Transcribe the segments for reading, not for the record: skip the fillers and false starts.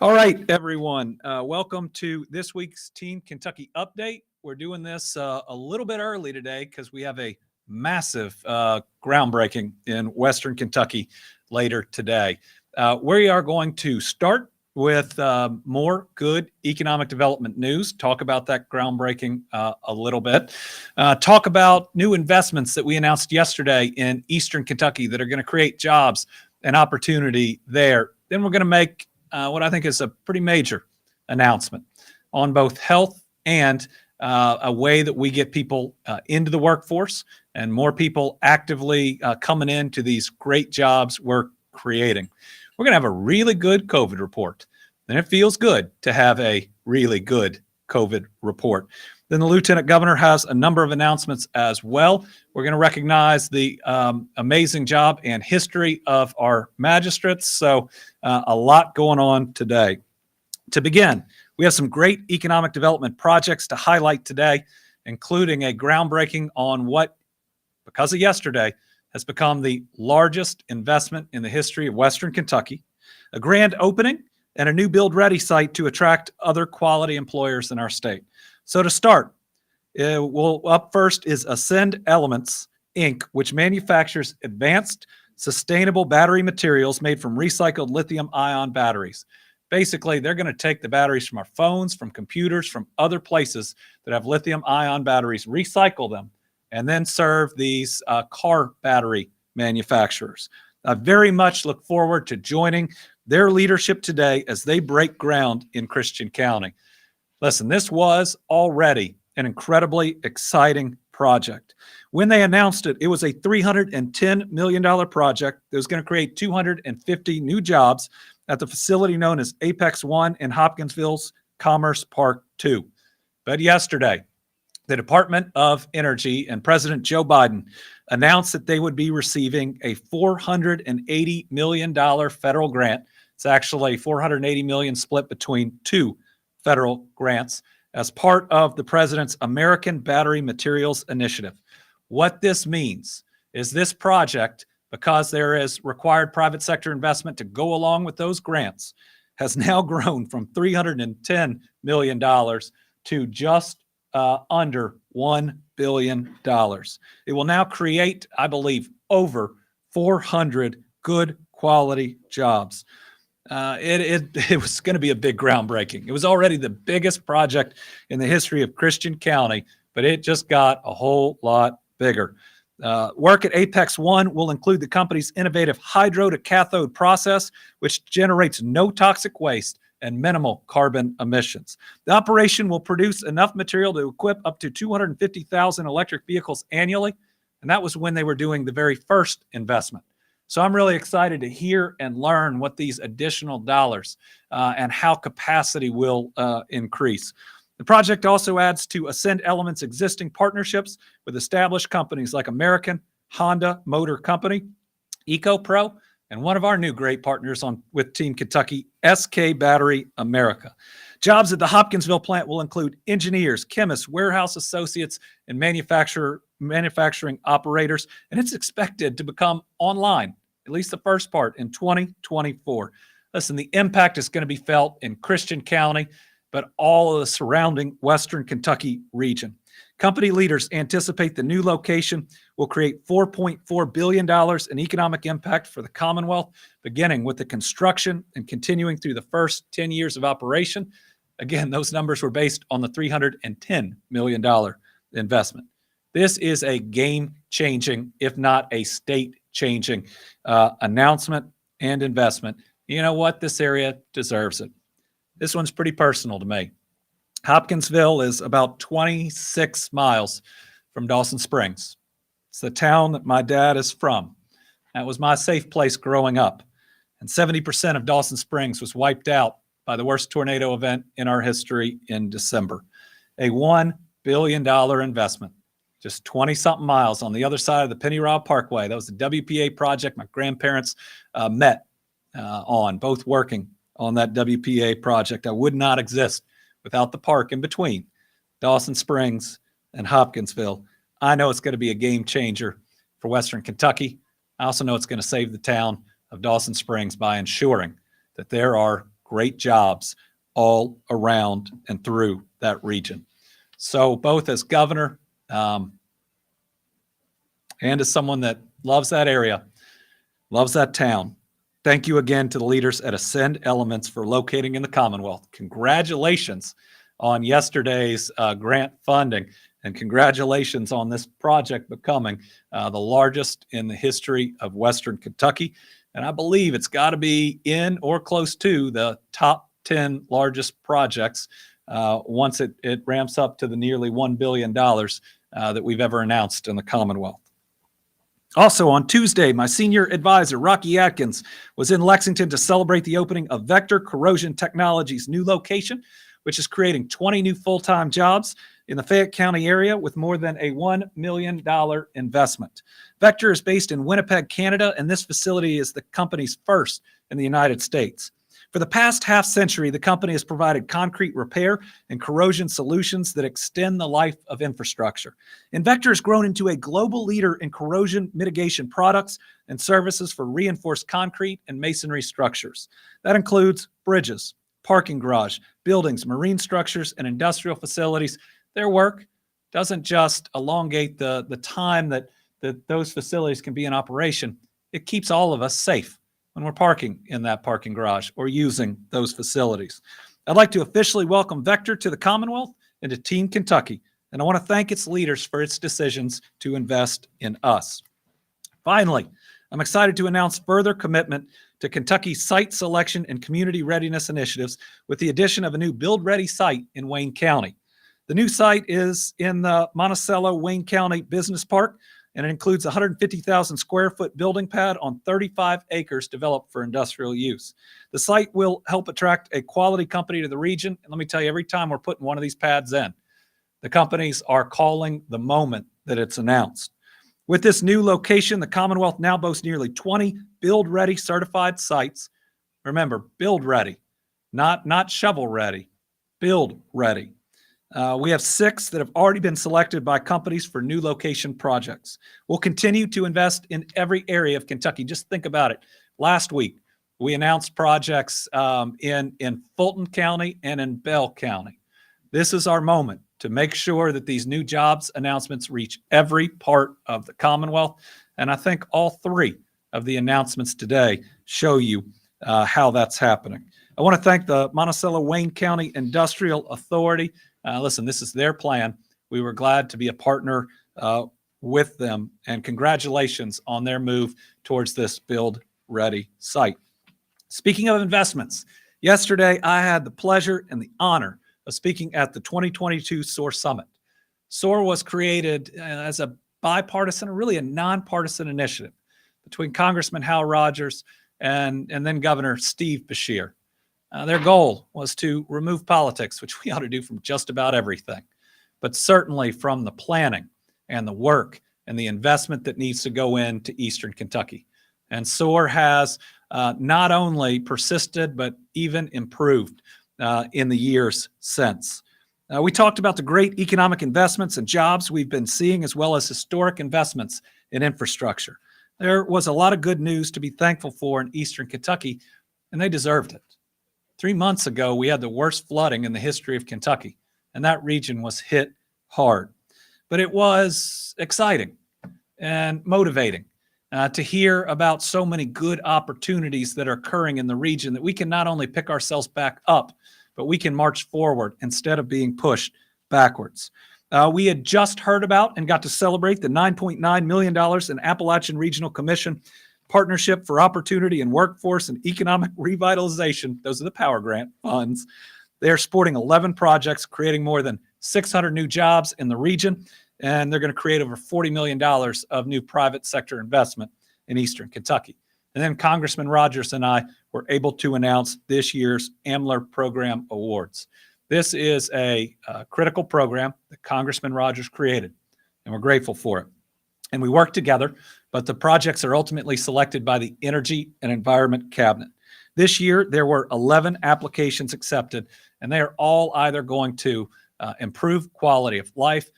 All right, everyone. Welcome to this week's Team Kentucky Update. We're doing this a little bit early today because we have a massive groundbreaking in Western Kentucky later today. We are going to start with more good economic development news, talk about that groundbreaking a little bit, talk about new investments that we announced yesterday in Eastern Kentucky that are going to create jobs and opportunity there. Then we're going to make what I think is a pretty major announcement on both health and a way that we get people into the workforce and more people actively coming into these great jobs we're creating. We're going to have a really good COVID report, and it feels good to have a really good COVID report. Then the Lieutenant Governor has a number of announcements as well. We're going to recognize the amazing job and history of our magistrates. So a lot going on today. To begin, we have some great economic development projects to highlight today, including a groundbreaking on what, because of yesterday, has become the largest investment in the history of Western Kentucky, a grand opening, and a new build-ready site to attract other quality employers in our state. So to start, up first is Ascend Elements, Inc., which manufactures advanced, sustainable battery materials made from recycled lithium-ion batteries. Basically, they're going to take the batteries from our phones, from computers, from other places that have lithium-ion batteries, recycle them, and then serve these car battery manufacturers. I very much look forward to joining their leadership today as they break ground in Christian County. Listen, this was already an incredibly exciting project. When they announced it, it was a $310 million project that was going to create 250 new jobs at the facility known as Apex One in Hopkinsville's Commerce Park 2. But yesterday, the Department of Energy and President Joe Biden announced that they would be receiving a $480 million federal grant. It's actually $480 million split between two federal grants as part of the president's American Battery Materials Initiative. What this means is this project, because there is required private sector investment to go along with those grants, has now grown from $310 million to just under $1 billion. It will now create, I believe, over 400 good quality jobs. It was going to be a big groundbreaking. It was already the biggest project in the history of Christian County, but it just got a whole lot bigger. Work at Apex One will include the company's innovative hydro to cathode process, which generates no toxic waste and minimal carbon emissions. The operation will produce enough material to equip up to 250,000 electric vehicles annually, and that was when they were doing the very first investment. So I'm really excited to hear and learn what these additional dollars and how capacity will increase. The project also adds to Ascend Elements' existing partnerships with established companies like American, Honda Motor Company, EcoPro, and one of our new great partners with Team Kentucky, SK Battery America. Jobs at the Hopkinsville plant will include engineers, chemists, warehouse associates, and manufacturing operators, and it's expected to become online, at least the first part, in 2024. Listen, the impact is going to be felt in Christian County, but all of the surrounding Western Kentucky region. Company leaders anticipate the new location will create $4.4 billion in economic impact for the Commonwealth, beginning with the construction and continuing through the first 10 years of operation. Again, those numbers were based on the $310 million investment. This is a game-changing, if not a state-changing announcement and investment. You know what? This area deserves it. This one's pretty personal to me. Hopkinsville is about 26 miles from Dawson Springs. It's the town that my dad is from. That was my safe place growing up. And 70% of Dawson Springs was wiped out by the worst tornado event in our history in December. A $1 billion investment, just 20-something miles on the other side of the Penny Robb Parkway. That was the WPA project my grandparents met on, both working on that WPA project. I would not exist without the park in between Dawson Springs and Hopkinsville. I know it's going to be a game changer for Western Kentucky. I also know it's going to save the town of Dawson Springs by ensuring that there are great jobs all around and through that region. So both as governor and as someone that loves that area, loves that town, thank you again to the leaders at Ascend Elements for locating in the Commonwealth. Congratulations on yesterday's grant funding, and congratulations on this project becoming the largest in the history of Western Kentucky. And I believe it's got to be in or close to the top 10 largest projects once it ramps up to the nearly $1 billion that we've ever announced in the Commonwealth. Also on Tuesday, my senior advisor, Rocky Atkins, was in Lexington to celebrate the opening of Vector Corrosion Technologies' new location, which is creating 20 new full-time jobs in the Fayette County area with more than a $1 million investment. Vector is based in Winnipeg, Canada, and this facility is the company's first in the United States. For the past half century, the company has provided concrete repair and corrosion solutions that extend the life of infrastructure. And Vector has grown into a global leader in corrosion mitigation products and services for reinforced concrete and masonry structures. That includes bridges, parking garage, buildings, marine structures, and industrial facilities. Their work doesn't just elongate the time that those facilities can be in operation. It keeps all of us safe when we're parking in that parking garage or using those facilities. I'd like to officially welcome Vector to the Commonwealth and to Team Kentucky, and I want to thank its leaders for its decisions to invest in us. Finally, I'm excited to announce further commitment to Kentucky's site selection and community readiness initiatives with the addition of a new Build Ready site in Wayne County. The new site is in the Monticello Wayne County Business Park, and it includes a 150,000 square foot building pad on 35 acres developed for industrial use. The site will help attract a quality company to the region. And let me tell you, every time we're putting one of these pads in, the companies are calling the moment that it's announced. With this new location, the Commonwealth now boasts nearly 20 build-ready certified sites. Remember, build-ready, not shovel-ready, build-ready. We have 6 that have already been selected by companies for new location projects. We'll continue to invest in every area of Kentucky. Just think about it. Last week, we announced projects in Fulton County and in Bell County. This is our moment to make sure that these new jobs announcements reach every part of the Commonwealth. And I think all 3 of the announcements today show you how that's happening. I want to thank the Monticello Wayne County Industrial Authority. Listen, this is their plan. We were glad to be a partner with them, and congratulations on their move towards this build-ready site. Speaking of investments, yesterday I had the pleasure and the honor of speaking at the 2022 SOAR Summit. SOAR was created as a bipartisan, or really a nonpartisan initiative between Congressman Hal Rogers and then Governor Steve Beshear. Their goal was to remove politics, which we ought to do from just about everything, but certainly from the planning and the work and the investment that needs to go into Eastern Kentucky. And SOAR has not only persisted, but even improved in the years since. We talked about the great economic investments and jobs we've been seeing, as well as historic investments in infrastructure. There was a lot of good news to be thankful for in Eastern Kentucky, and they deserved it. 3 months ago, we had the worst flooding in the history of Kentucky, and that region was hit hard. But it was exciting and motivating to hear about so many good opportunities that are occurring in the region, that we can not only pick ourselves back up, but we can march forward instead of being pushed backwards. We had just heard about and got to celebrate the $9.9 million in Appalachian Regional Commission Partnership for Opportunity and Workforce and Economic Revitalization. Those are the Power Grant funds. They are supporting 11 projects, creating more than 600 new jobs in the region, and they're going to create over $40 million of new private sector investment in Eastern Kentucky. And then Congressman Rogers and I were able to announce this year's AMLR Program Awards. This is a critical program that Congressman Rogers created, and we're grateful for it. And we work together, but the projects are ultimately selected by the Energy and Environment Cabinet. This year, there were 11 applications accepted, and they are all either going to improve quality of life,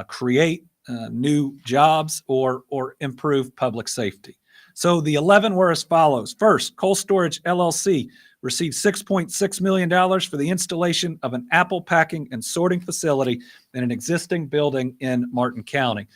create new jobs, or improve public safety. So the 11 were as follows. First, Cold Storage LLC received $6.6 million for the installation of an apple packing and sorting facility in an existing building in Martin County.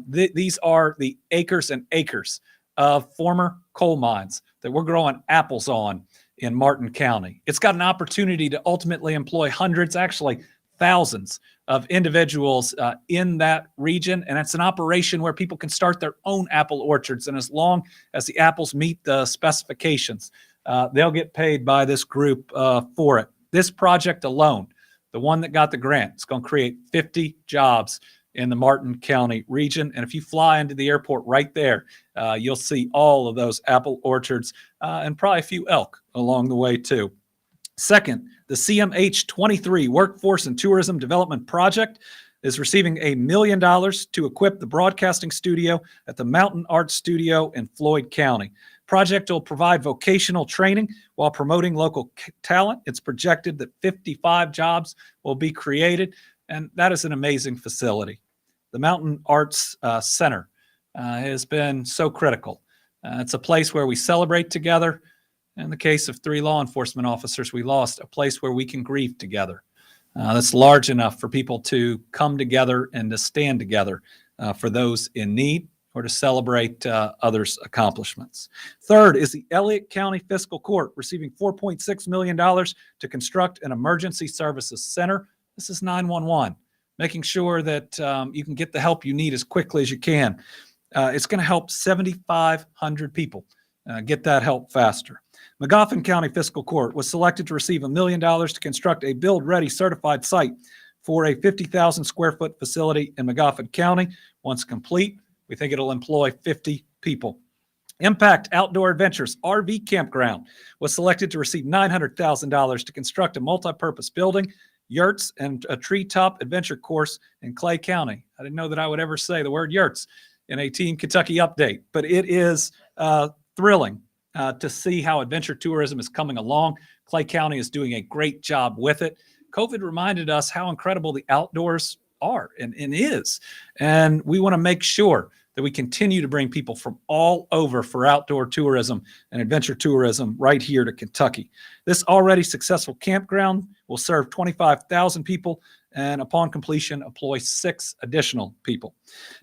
These are the acres and acres of former coal mines that we're growing apples on in Martin County. It's got an opportunity to ultimately employ hundreds, actually thousands of individuals in that region. And it's an operation where people can start their own apple orchards. And as long as the apples meet the specifications, they'll get paid by this group for it. This project alone, the one that got the grant, is going to create 50 jobs in the Martin County region. And if you fly into the airport right there, you'll see all of those apple orchards and probably a few elk along the way too. Second, the CMH-23 Workforce and Tourism Development Project is receiving $1 million to equip the broadcasting studio at the Mountain Art Studio in Floyd County. Project will provide vocational training while promoting local talent. It's projected that 55 jobs will be created, and that is an amazing facility. The Mountain Arts Center has been so critical. It's a place where we celebrate together. In the case of 3 law enforcement officers we lost, a place where we can grieve together. That's large enough for people to come together and to stand together for those in need or to celebrate others' accomplishments. Third is the Elliott County Fiscal Court receiving $4.6 million to construct an emergency services center. This is 911, making sure that you can get the help you need as quickly as you can. It's going to help 7,500 people get that help faster. Magoffin County Fiscal Court was selected to receive $1 million to construct a build-ready certified site for a 50,000 square foot facility in Magoffin County. Once complete, we think it'll employ 50 people. Impact Outdoor Adventures RV Campground was selected to receive $900,000 to construct a multi-purpose building, yurts, and a treetop adventure course in Clay County. I didn't know that I would ever say the word yurts in a Team Kentucky update, but it is thrilling to see how adventure tourism is coming along. Clay County is doing a great job with it. COVID reminded us how incredible the outdoors are and is. And we want to make sure that we continue to bring people from all over for outdoor tourism and adventure tourism right here to Kentucky. This already successful campground will serve 25,000 people and upon completion, employ 6 additional people.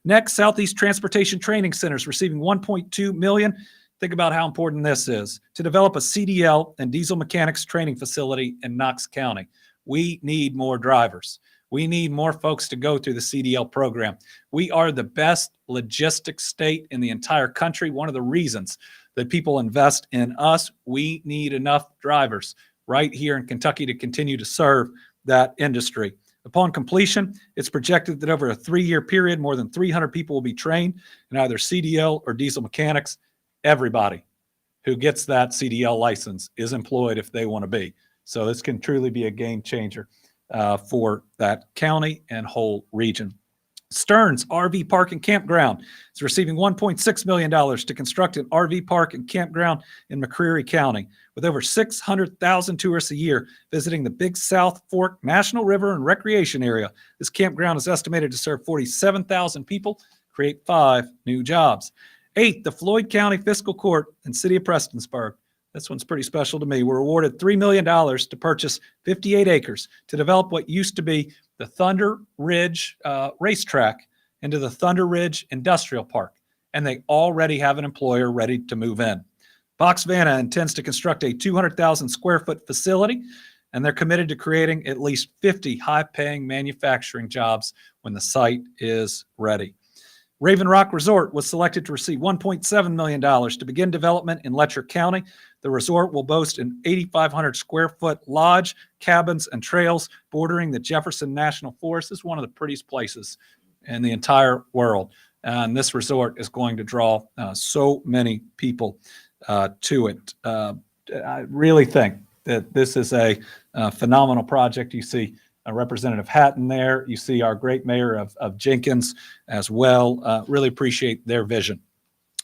Next, Southeast Transportation Training Centers receiving $1.2 million. Think about how important this is to develop a CDL and diesel mechanics training facility in Knox County. We need more drivers. We need more folks to go through the CDL program. We are the best logistics state in the entire country. One of the reasons that people invest in us, we need enough drivers right here in Kentucky to continue to serve that industry. Upon completion, it's projected that over a 3-year period, more than 300 people will be trained in either CDL or diesel mechanics. Everybody who gets that CDL license is employed if they want to be. So this can truly be a game changer for that county and whole region. Stearns RV Park and Campground is receiving $1.6 million to construct an RV park and campground in McCreary County. With over 600,000 tourists a year visiting the Big South Fork National River and Recreation Area, this campground is estimated to serve 47,000 people, create 5 new jobs. 8, the Floyd County Fiscal Court and City of Prestonsburg. This one's pretty special to me. We're awarded $3 million to purchase 58 acres to develop what used to be the Thunder Ridge racetrack into the Thunder Ridge Industrial Park. And they already have an employer ready to move in. Box Vanna intends to construct a 200,000 square foot facility, and they're committed to creating at least 50 high-paying manufacturing jobs when the site is ready. Raven Rock Resort was selected to receive $1.7 million to begin development in Letcher County. The resort will boast an 8,500 square foot lodge, cabins, and trails bordering the Jefferson National Forest. This is one of the prettiest places in the entire world. And this resort is going to draw so many people to it. I really think that this is a phenomenal project. You see Representative Hatton there. You see our great mayor of Jenkins as well. Really appreciate their vision.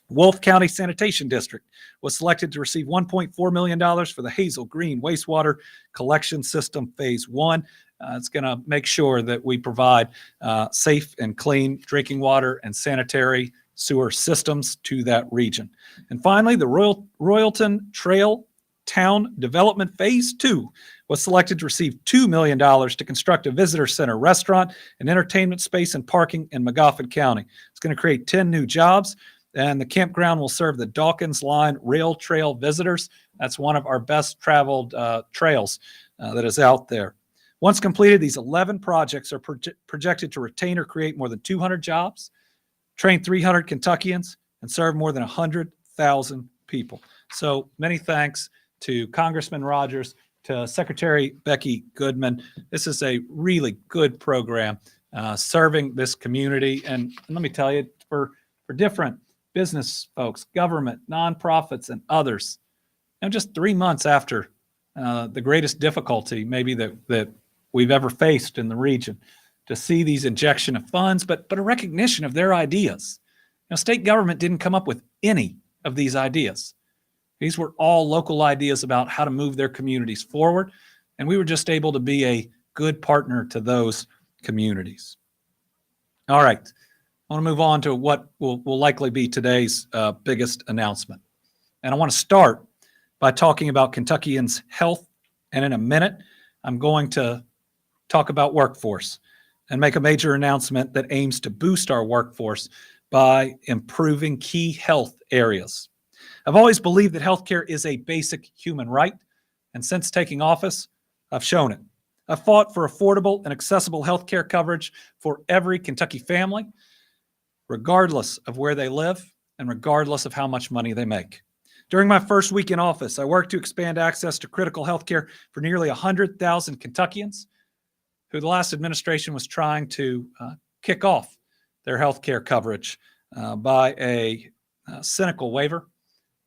Wolfe County Sanitation District was selected to receive $1.4 million for the Hazel Green Wastewater Collection System Phase 1. It's going to make sure that we provide safe and clean drinking water and sanitary sewer systems to that region. And finally, the Royalton Trail Town Development Phase 2 was selected to receive $2 million to construct a visitor center, restaurant, and entertainment space and parking in Magoffin County. It's going to create 10 new jobs, and the campground will serve the Dawkins Line Rail Trail visitors. That's one of our best traveled trails that is out there. Once completed, these 11 projects are projected to retain or create more than 200 jobs, train 300 Kentuckians, and serve more than 100,000 people. So many thanks to Congressman Rogers, to Secretary Becky Goodman. This is a really good program serving this community. And let me tell you, for different business folks, government, nonprofits, and others, just 3 months after the greatest difficulty maybe that we've ever faced in the region, to see these injection of funds, but a recognition of their ideas. State government didn't come up with any of these ideas. These were all local ideas about how to move their communities forward, and we were just able to be a good partner to those communities. All right, I want to move on to what will likely be today's biggest announcement. And I want to start by talking about Kentuckians' health, and in a minute, I'm going to talk about workforce and make a major announcement that aims to boost our workforce by improving key health areas. I've always believed that healthcare is a basic human right, and since taking office, I've shown it. I've fought for affordable and accessible healthcare coverage for every Kentucky family, regardless of where they live and regardless of how much money they make. During my first week in office, I worked to expand access to critical healthcare for nearly 100,000 Kentuckians who the last administration was trying to kick off their healthcare coverage by a cynical waiver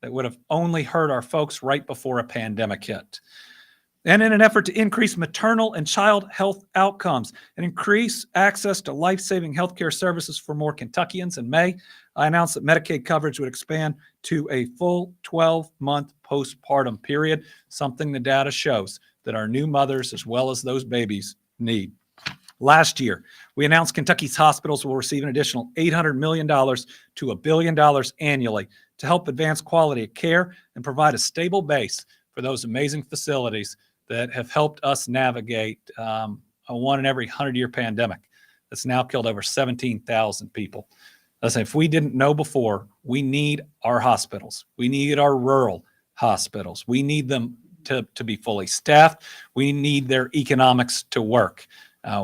that would have only hurt our folks right before a pandemic hit. And in an effort to increase maternal and child health outcomes and increase access to life-saving healthcare services for more Kentuckians, in May, I announced that Medicaid coverage would expand to a full 12-month postpartum period, something the data shows that our new mothers, as well as those babies, need. Last year, we announced Kentucky's hospitals will receive an additional $800 million to $1 billion annually to help advance quality of care and provide a stable base for those amazing facilities that have helped us navigate a 1 in every 100-year pandemic that's now killed over 17,000 people. Listen, if we didn't know before, we need our hospitals. We need our rural hospitals. We need them to be fully staffed. We need their economics to work.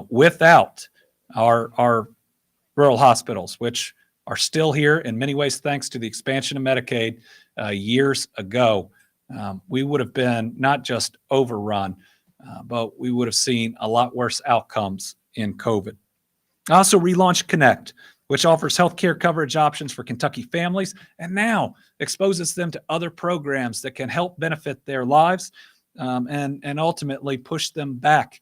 Without our rural hospitals, which are still here in many ways thanks to the expansion of Medicaid years ago, we would have been not just overrun, but we would have seen a lot worse outcomes in COVID. I also relaunched Connect, which offers healthcare coverage options for Kentucky families and now exposes them to other programs that can help benefit their lives and ultimately push them back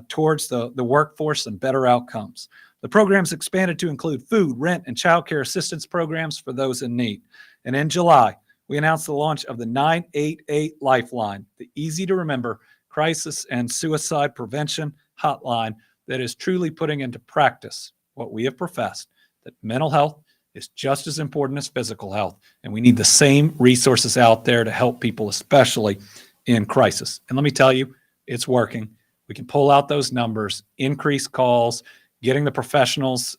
towards the workforce and better outcomes. The program's expanded to include food, rent, and child care assistance programs for those in need. And in July, we announced the launch of the 988 Lifeline, the easy-to-remember crisis and suicide prevention hotline that is truly putting into practice what we have professed, that mental health is just as important as physical health, and we need the same resources out there to help people, especially in crisis. And let me tell you, it's working. We can pull out those numbers, increase calls, getting the professionals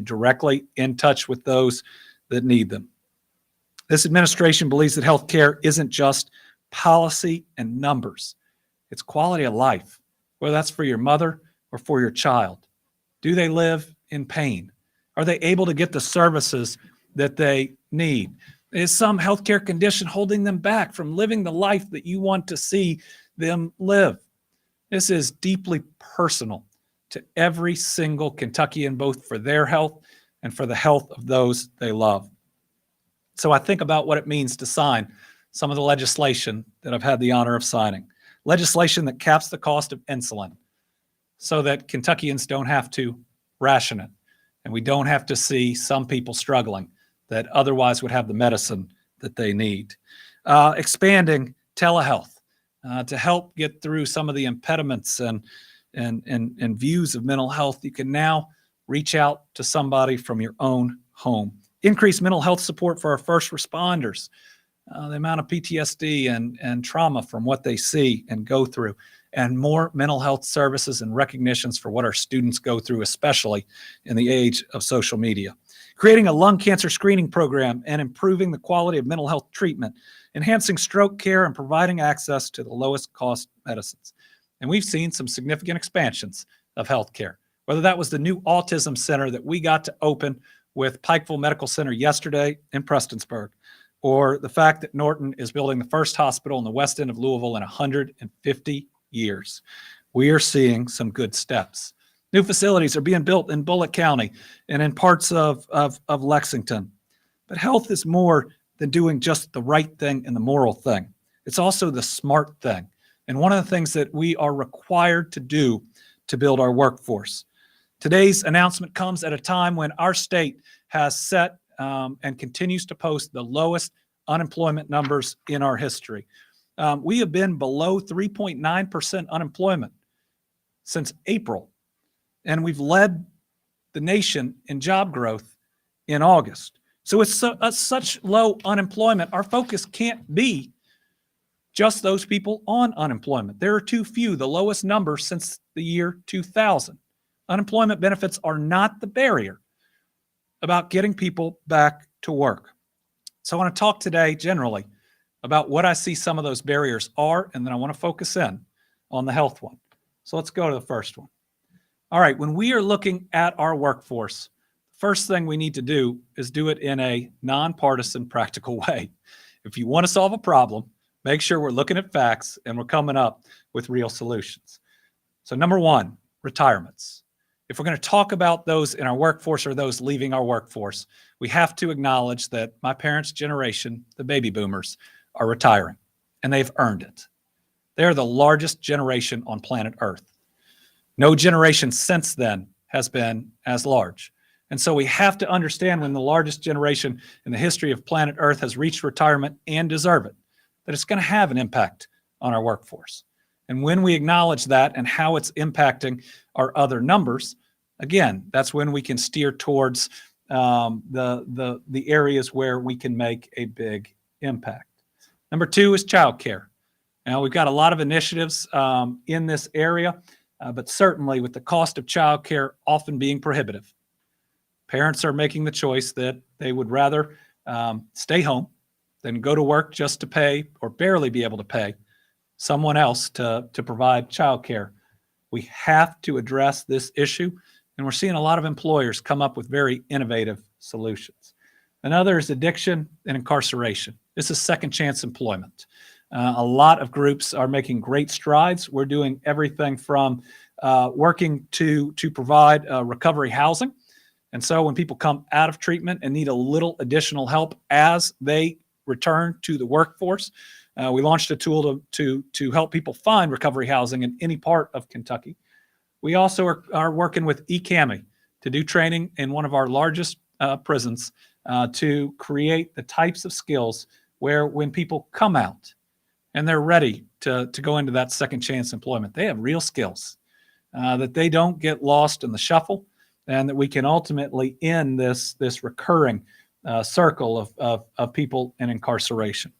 directly in touch with those that need them. This administration believes that healthcare isn't just policy and numbers. It's quality of life, whether that's for your mother or for your child. Do they live in pain? Are they able to get the services that they need? Is some healthcare condition holding them back from living the life that you want to see them live? This is deeply personal to every single Kentuckian, both for their health and for the health of those they love. So I think about what it means to sign some of the legislation that I've had the honor of signing. Legislation that caps the cost of insulin so that Kentuckians don't have to ration it, and we don't have to see some people struggling that otherwise would have the medicine that they need. Expanding telehealth to help get through some of the impediments and views of mental health. You can now reach out to somebody from your own home increased mental health support for our first responders, the amount of PTSD and trauma from what they see and go through, and more mental health services and recognitions for what our students go through, especially in the age of social media. Creating a lung cancer screening program and improving the quality of mental health treatment, enhancing stroke care, and providing access to the lowest cost medicines. And we've seen some significant expansions of healthcare, whether that was the new autism center that we got to open with Pikeville Medical Center yesterday in Prestonsburg, or the fact that Norton is building the first hospital in the west end of Louisville in 150 years. We are seeing some good steps. New facilities are being built in Bullitt County and in parts of Lexington. But health is more than doing just the right thing and the moral thing. It's also the smart thing. And one of the things that we are required to do to build our workforce. Today's announcement comes at a time when our state has set and continues to post the lowest unemployment numbers in our history. We have been below 3.9% unemployment since April, and we've led the nation in job growth in August. So with such low unemployment, our focus can't be just those people on unemployment. There are too few, the lowest number since the year 2000. Unemployment benefits are not the barrier about getting people back to work. So I want to talk today generally about what I see some of those barriers are, and then I want to focus in on the health one. So let's go to the first one. All right, when we are looking at our workforce, first thing we need to do is do it in a nonpartisan, practical way. If you want to solve a problem, make sure we're looking at facts and we're coming up with real solutions. So number one, retirements. If we're going to talk about those in our workforce or those leaving our workforce, we have to acknowledge that my parents' generation, the baby boomers, are retiring, and they've earned it. They're the largest generation on planet Earth. No generation since then has been as large. And so we have to understand when the largest generation in the history of planet Earth has reached retirement and deserve it, that it's going to have an impact on our workforce. And when we acknowledge that and how it's impacting our other numbers, again, that's when we can steer towards the areas where we can make a big impact. Number two is childcare. Now, we've got a lot of initiatives in this area, but certainly with the cost of childcare often being prohibitive, parents are making the choice that they would rather stay home than go to work just to pay or barely be able to pay someone else to provide childcare. We have to address this issue, and we're seeing a lot of employers come up with very innovative solutions. Another is addiction and incarceration. This is second chance employment. A lot of groups are making great strides. We're doing everything from working to provide recovery housing. And so when people come out of treatment and need a little additional help as they return to the workforce, we launched a tool to help people find recovery housing in any part of Kentucky. We also are working with eCAMI to do training in one of our largest prisons to create the types of skills where when people come out and they're ready to go into that second chance employment, they have real skills that they don't get lost in the shuffle, and that we can ultimately end this recurring circle of people in incarceration.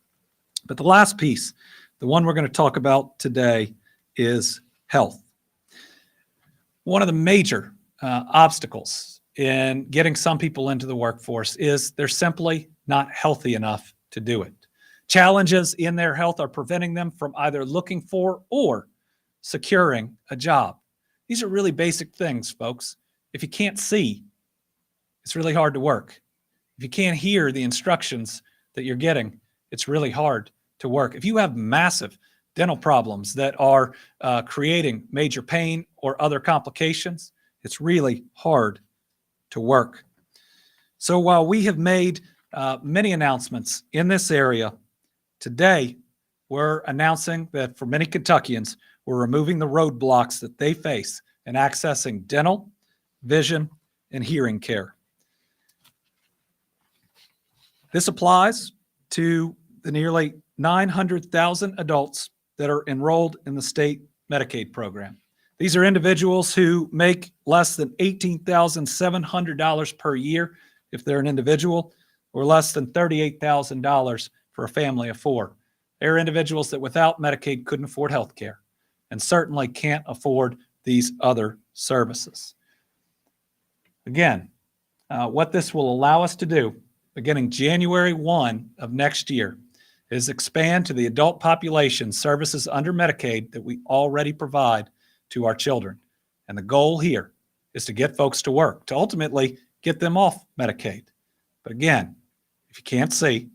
But the last piece, the one we're going to talk about today, is health. One of the major obstacles in getting some people into the workforce is they're simply not healthy enough to do it. Challenges in their health are preventing them from either looking for or securing a job. These are really basic things, folks. If you can't see, it's really hard to work. If you can't hear the instructions that you're getting, it's really hard to work. If you have massive dental problems that are creating major pain or other complications, it's really hard to work. So while we have made many announcements in this area, today we're announcing that for many Kentuckians, we're removing the roadblocks that they face in accessing dental, vision, and hearing care. This applies to the nearly 900,000 adults that are enrolled in the state Medicaid program. These are individuals who make less than $18,700 per year. if they're an individual, or less than $38,000 for a family of four. There are individuals that without Medicaid couldn't afford health care and certainly can't afford these other services. Again, what this will allow us to do, beginning January 1 of next year, is expand to the adult population services under Medicaid that we already provide to our children. And the goal here is to get folks to work, to ultimately get them off Medicaid. But again, if you can't see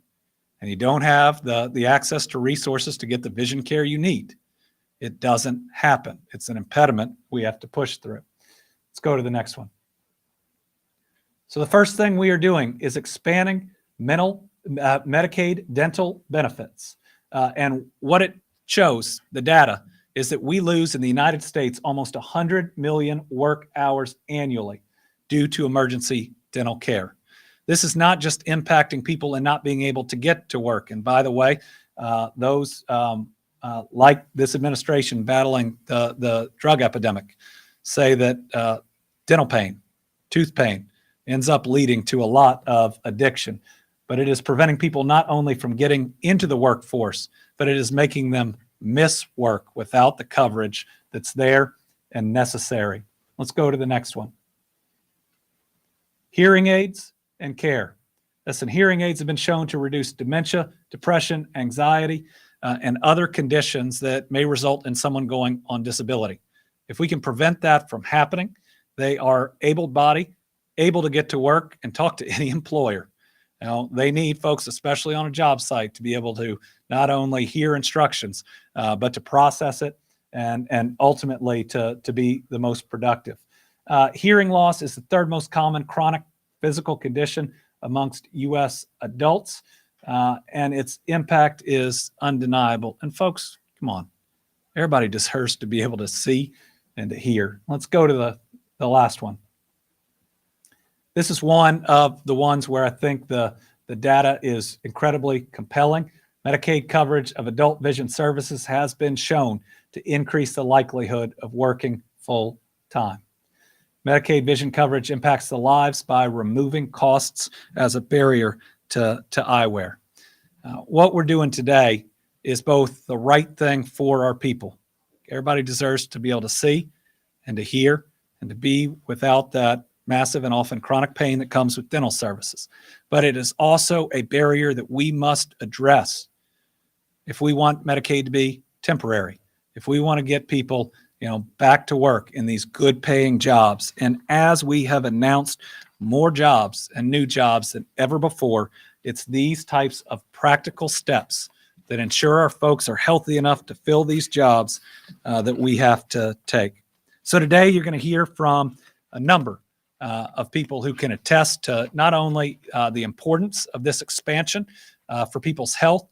and you don't have the access to resources to get the vision care you need, it doesn't happen. It's an impediment we have to push through. Let's go to the next one. So the first thing we are doing is expanding Medicaid dental benefits. And what it shows, the data, is that we lose in the United States almost 100 million work hours annually due to emergency dental care. This is not just impacting people and not being able to get to work. And by the way, those like this administration battling the drug epidemic say that dental pain, tooth pain, ends up leading to a lot of addiction. But it is preventing people not only from getting into the workforce, but it is making them miss work without the coverage that's there and necessary. Let's go to the next one. Hearing aids and care. Listen, hearing aids have been shown to reduce dementia, depression, anxiety, and other conditions that may result in someone going on disability. If we can prevent that from happening, they are able-bodied, able to get to work and talk to any employer. Now, they need folks, especially on a job site, to be able to not only hear instructions, but to process it and ultimately to be the most productive. Hearing loss is the third most common chronic physical condition amongst U.S. adults, and its impact is undeniable. And folks, come on, everybody deserves to be able to see and to hear. Let's go to the last one. This is one of the ones where I think the data is incredibly compelling. Medicaid coverage of adult vision services has been shown to increase the likelihood of working full time. Medicaid vision coverage impacts the lives by removing costs as a barrier to eyewear. What we're doing today is both the right thing for our people. Everybody deserves to be able to see and to hear and to be without that massive and often chronic pain that comes with dental services. But it is also a barrier that we must address if we want Medicaid to be temporary, if we want to get people, back to work in these good paying jobs. And as we have announced more jobs and new jobs than ever before, it's these types of practical steps that ensure our folks are healthy enough to fill these jobs that we have to take. So today you're going to hear from a number of people who can attest to not only the importance of this expansion for people's health,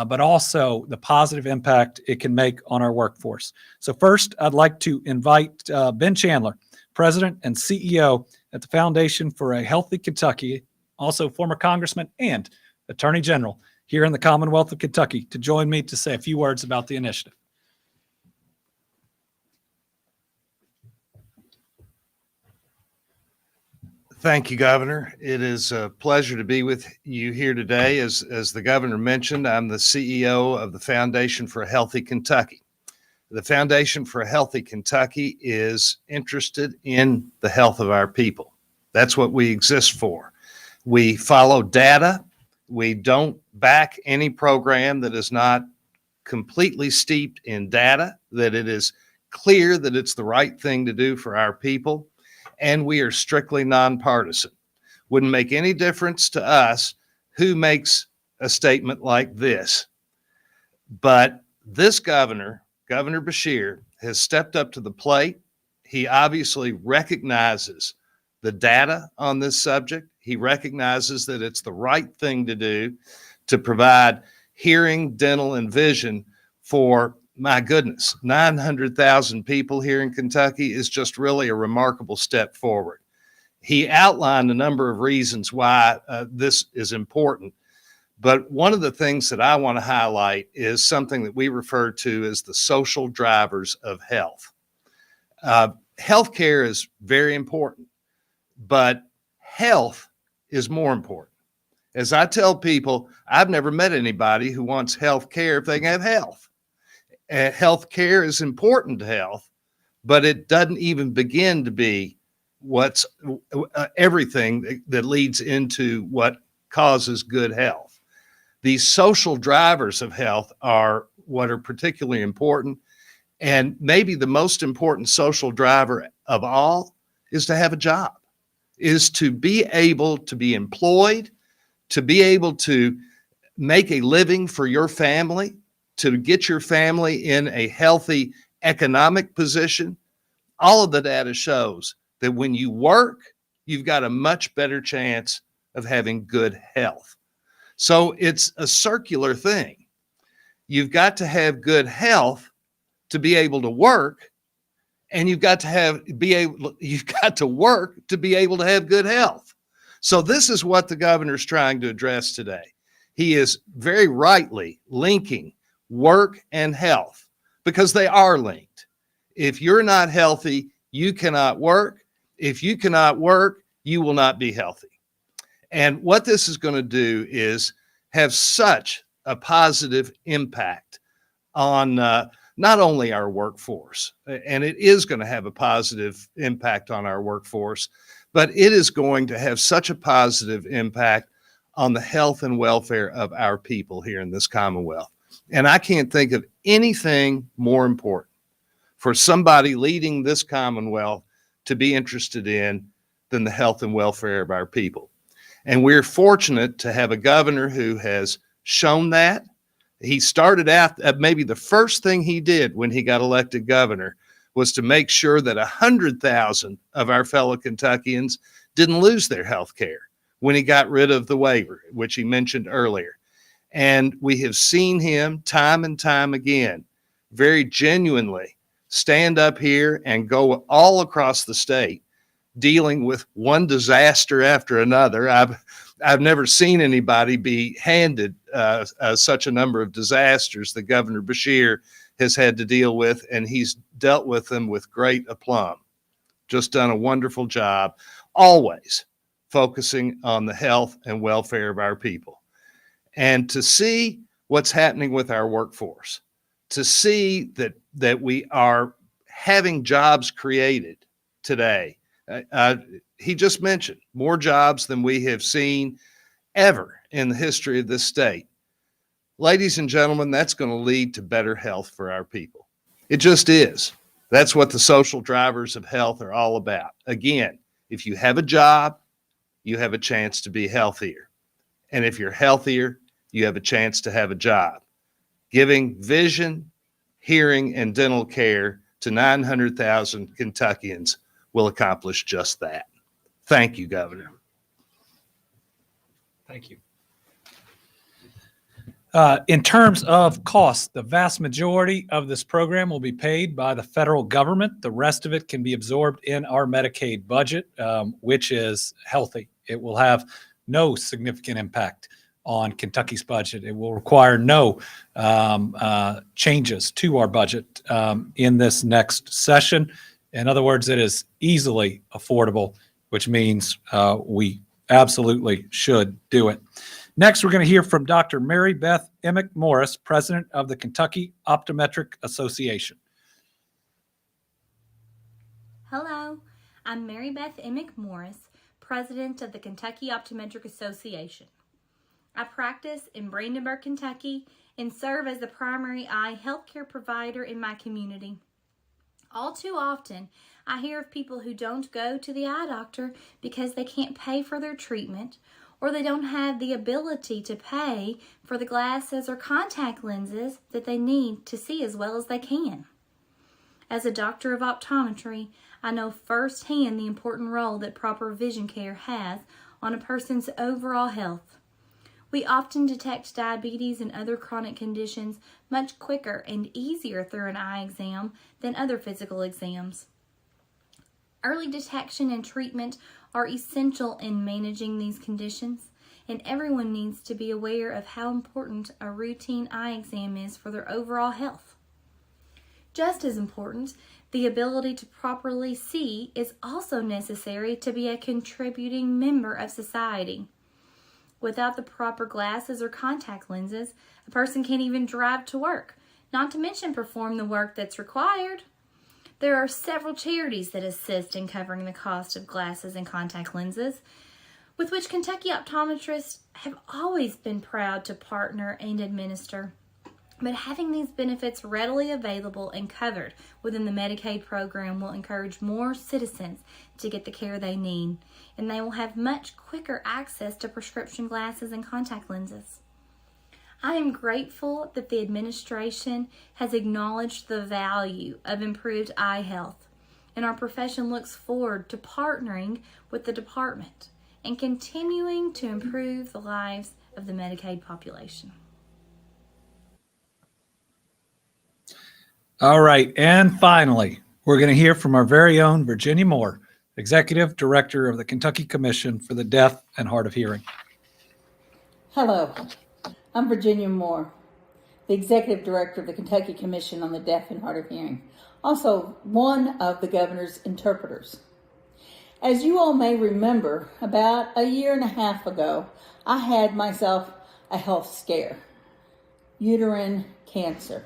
but also the positive impact it can make on our workforce. So first, I'd like to invite Ben Chandler, President and CEO at the Foundation for a Healthy Kentucky, also former Congressman and Attorney General here in the Commonwealth of Kentucky, to join me to say a few words about the initiative. Thank you, Governor. It is a pleasure to be with you here today. As the Governor mentioned, I'm the CEO of the Foundation for a Healthy Kentucky. The Foundation for a Healthy Kentucky is interested in the health of our people. That's what we exist for. We follow data. We don't back any program that is not completely steeped in data, that it is clear that it's the right thing to do for our people. And we are strictly nonpartisan. Wouldn't make any difference to us who makes a statement like this. But this governor, Governor Beshear, has stepped up to the plate. He obviously recognizes the data on this subject. He recognizes that it's the right thing to do to provide hearing, dental, and vision for, my goodness, 900,000 people here in Kentucky is just really a remarkable step forward. He outlined a number of reasons why this is important. But one of the things that I want to highlight is something that we refer to as the social drivers of health. Healthcare is very important, but health is more important. As I tell people, I've never met anybody who wants health care if they can have health. Health care is important to health, but it doesn't even begin to be what's everything that leads into what causes good health. These social drivers of health are what are particularly important. And maybe the most important social driver of all is to have a job, is to be able to be employed, to be able to make a living for your family, to get your family in a healthy economic position. All of the data shows that when you work, you've got a much better chance of having good health. So it's a circular thing. You've got to have good health to be able to work, and you've got to work to be able to have good health. So this is what the governor's trying to address today. He is very rightly linking work and health because they are linked. If you're not healthy, you cannot work. If you cannot work, you will not be healthy. And what this is going to do is have such a positive impact on not only our workforce, and it is going to have a positive impact on our workforce, but it is going to have such a positive impact on the health and welfare of our people here in this Commonwealth. And I can't think of anything more important for somebody leading this Commonwealth to be interested in than the health and welfare of our people. And we're fortunate to have a governor who has shown that. He started out, maybe the first thing he did when he got elected governor was to make sure that 100,000 of our fellow Kentuckians didn't lose their health care when he got rid of the waiver, which he mentioned earlier. And we have seen him time and time again, very genuinely stand up here and go all across the state dealing with one disaster after another. I've never seen anybody be handed such a number of disasters that Governor Beshear has had to deal with, and he's dealt with them with great aplomb. Just done a wonderful job, always focusing on the health and welfare of our people. And to see what's happening with our workforce, to see that we are having jobs created today. He just mentioned more jobs than we have seen ever in the history of this state. Ladies and gentlemen, that's going to lead to better health for our people. It just is. That's what the social drivers of health are all about. Again, if you have a job, you have a chance to be healthier. And if you're healthier, you have a chance to have a job. Giving vision, hearing, and dental care to 900,000 Kentuckians will accomplish just that. Thank you, Governor. Thank you. In terms of costs, the vast majority of this program will be paid by the federal government. The rest of it can be absorbed in our Medicaid budget, which is healthy. It will have no significant impact on Kentucky's budget. It will require no changes to our budget in this next session. In other words, it is easily affordable, which means we absolutely should do it. Next, we're going to hear from Dr. Mary Beth Emick Morris, President of the Kentucky Optometric Association. Hello, I'm Mary Beth Emick Morris, President of the Kentucky Optometric Association. I practice in Brandenburg, Kentucky, and serve as the primary eye healthcare provider in my community. All too often, I hear of people who don't go to the eye doctor because they can't pay for their treatment, or they don't have the ability to pay for the glasses or contact lenses that they need to see as well as they can. As a doctor of optometry, I know firsthand the important role that proper vision care has on a person's overall health. We often detect diabetes and other chronic conditions much quicker and easier through an eye exam than other physical exams. Early detection and treatment are essential in managing these conditions, and everyone needs to be aware of how important a routine eye exam is for their overall health. Just as important, the ability to properly see is also necessary to be a contributing member of society. Without the proper glasses or contact lenses, a person can't even drive to work, not to mention perform the work that's required. There are several charities that assist in covering the cost of glasses and contact lenses, with which Kentucky optometrists have always been proud to partner and administer. But having these benefits readily available and covered within the Medicaid program will encourage more citizens to get the care they need, and they will have much quicker access to prescription glasses and contact lenses. I am grateful that the administration has acknowledged the value of improved eye health, and our profession looks forward to partnering with the department and continuing to improve the lives of the Medicaid population. All right. And finally, we're going to hear from our very own Virginia Moore, Executive Director of the Kentucky Commission for the Deaf and Hard of Hearing. Hello, I'm Virginia Moore, the Executive Director of the Kentucky Commission on the Deaf and Hard of Hearing, also one of the governor's interpreters. As you all may remember, about a year and a half ago, I had myself a health scare, uterine cancer.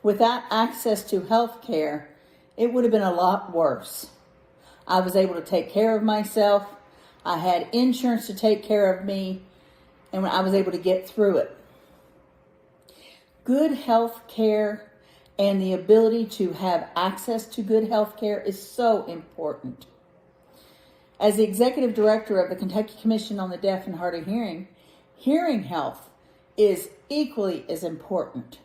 Without access to health care, it would have been a lot worse. I was able to take care of myself. I had insurance to take care of me, and I was able to get through it. Good health care and the ability to have access to good health care is so important. As the Executive Director of the Kentucky Commission on the Deaf and Hard of Hearing, hearing health is equally as important.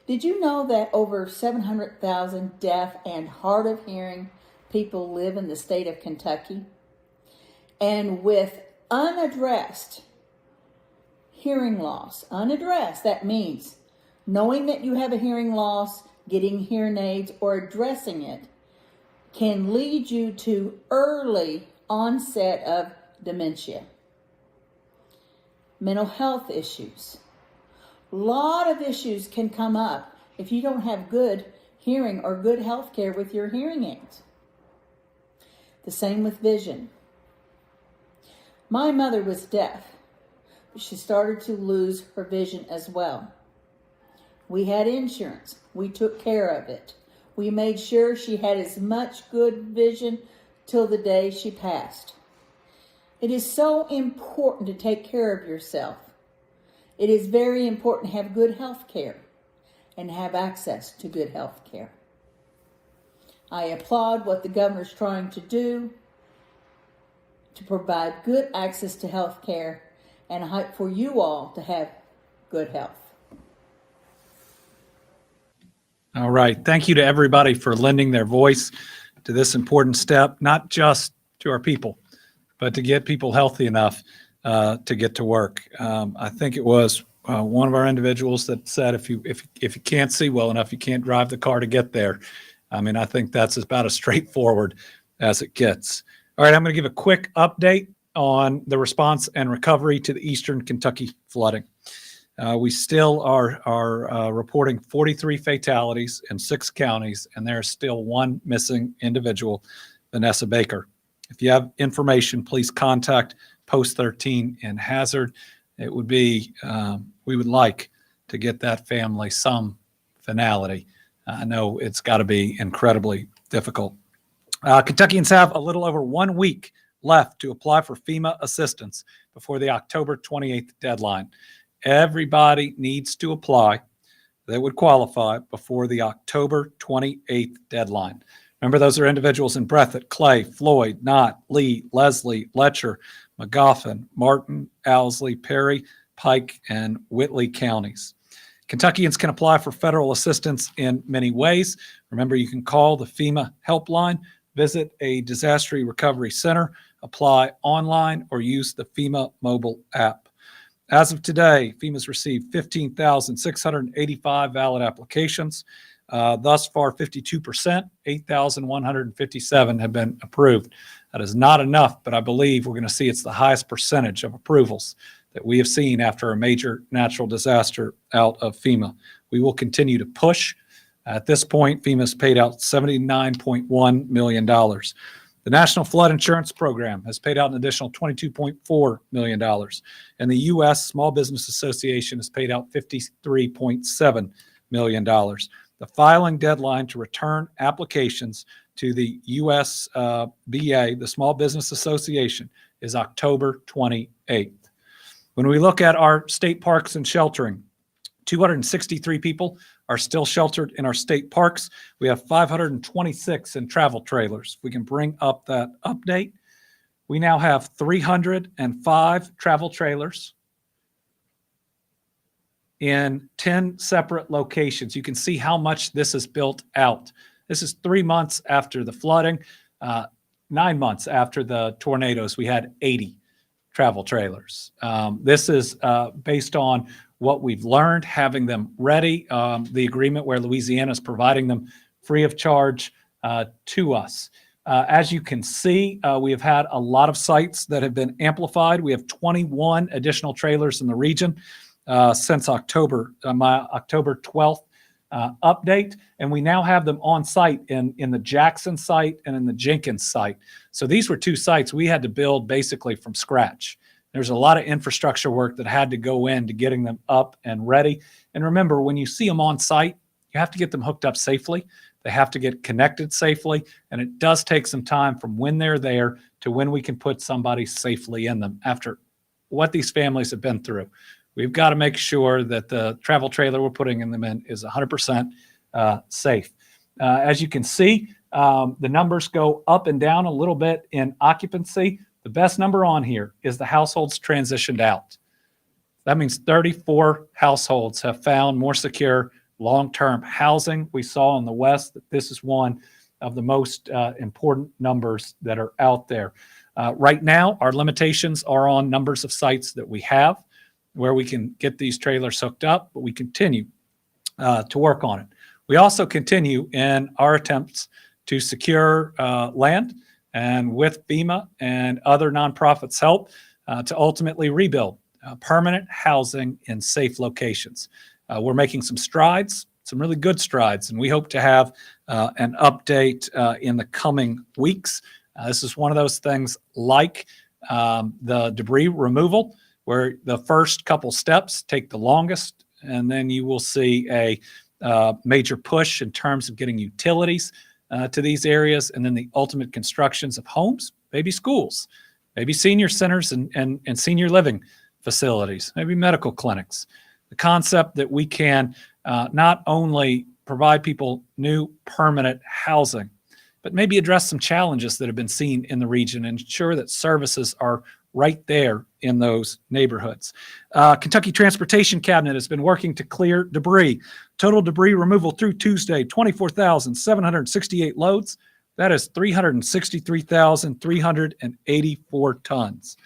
Did you know that over 700,000 deaf and hard of hearing people live in the state of Kentucky? And with unaddressed hearing loss, that means knowing that you have a hearing loss, getting hearing aids, or addressing it, can lead you to early onset of dementia. Mental health issues. A lot of issues can come up if you don't have good hearing or good health care with your hearing aids. The same with vision. My mother was deaf, but she started to lose her vision as well. We had insurance. We took care of it. We made sure she had as much good vision till the day she passed. It is so important to take care of yourself. It is very important to have good health care and have access to good health care. I applaud what the governor's trying to do to provide good access to health care, and I hope for you all to have good health. All right. Thank you to everybody for lending their voice to this important step, not just to our people, but to get people healthy enough to get to work. I think it was one of our individuals that said, if you can't see well enough, you can't drive the car to get there. I mean, I think that's about as straightforward as it gets. All right, I'm going to give a quick update on the response and recovery to the Eastern Kentucky flooding. We still are reporting 43 fatalities in 6 counties, and there's still one missing individual, Vanessa Baker. If you have information, please contact Post 13 in Hazard. It would be, we would like to get that family some finality. I know it's got to be incredibly difficult. Kentuckians have a little over 1 week left to apply for FEMA assistance before the October 28th deadline. Everybody needs to apply that would qualify before the October 28th deadline. Remember, those are individuals in Breathitt, Clay, Floyd, Knott, Lee, Leslie, Letcher, Magoffin, Martin, Owsley, Perry, Pike, and Whitley counties. Kentuckians can apply for federal assistance in many ways. Remember, you can call the FEMA helpline, visit a disaster recovery center, apply online, or use the FEMA mobile app. As of today, FEMA's received 15,685 valid applications. Thus far, 52%, 8,157 have been approved. That is not enough, but I believe we're going to see it's the highest percentage of approvals that we have seen after a major natural disaster out of FEMA. We will continue to push. At this point, FEMA's paid out $79.1 million. The National Flood Insurance Program has paid out an additional $22.4 million, and the U.S. Small Business Association has paid out $53.7 million. The filing deadline to return applications to the USBA, the Small Business Association, is October 28th. When we look at our state parks and sheltering, 263 people are still sheltered in our state parks. We have 526 in travel trailers. If we can bring up that update, we now have 305 travel trailers in 10 separate locations. You can see how much this is built out. This is 3 months after the flooding, 9 months after the tornadoes. We had 80 travel trailers. This is based on what we've learned, having them ready, the agreement where Louisiana is providing them free of charge to us. As you can see, we have had a lot of sites that have been amplified. We have 21 additional trailers in the region since October, my October 12th update, and we now have them on site in the Jackson site and in the Jenkins site. So these were 2 sites we had to build basically from scratch. There's a lot of infrastructure work that had to go into getting them up and ready. And remember, when you see them on site, you have to get them hooked up safely. They have to get connected safely. And it does take some time from when they're there to when we can put somebody safely in them after what these families have been through. We've got to make sure that the travel trailer we're putting them in is 100% safe. As you can see, the numbers go up and down a little bit in occupancy. The best number on here is the households transitioned out. That means 34 households have found more secure long-term housing. We saw in the West that this is one of the most important numbers that are out there. Right now, our limitations are on numbers of sites that we have where we can get these trailers hooked up, but we continue to work on it. We also continue in our attempts to secure land, and with FEMA and other nonprofits' help, to ultimately rebuild permanent housing in safe locations. We're making some strides, some really good strides, and we hope to have an update in the coming weeks. This is one of those things like the debris removal, where the first couple steps take the longest, and then you will see a major push in terms of getting utilities to these areas, and then the ultimate constructions of homes, maybe schools, maybe senior centers and senior living facilities, maybe medical clinics. The concept that we can not only provide people new permanent housing, but maybe address some challenges that have been seen in the region and ensure that services are right there in those neighborhoods. Kentucky Transportation Cabinet has been working to clear debris. Total debris removal through Tuesday, 24,768 loads. That is 363,384 tons.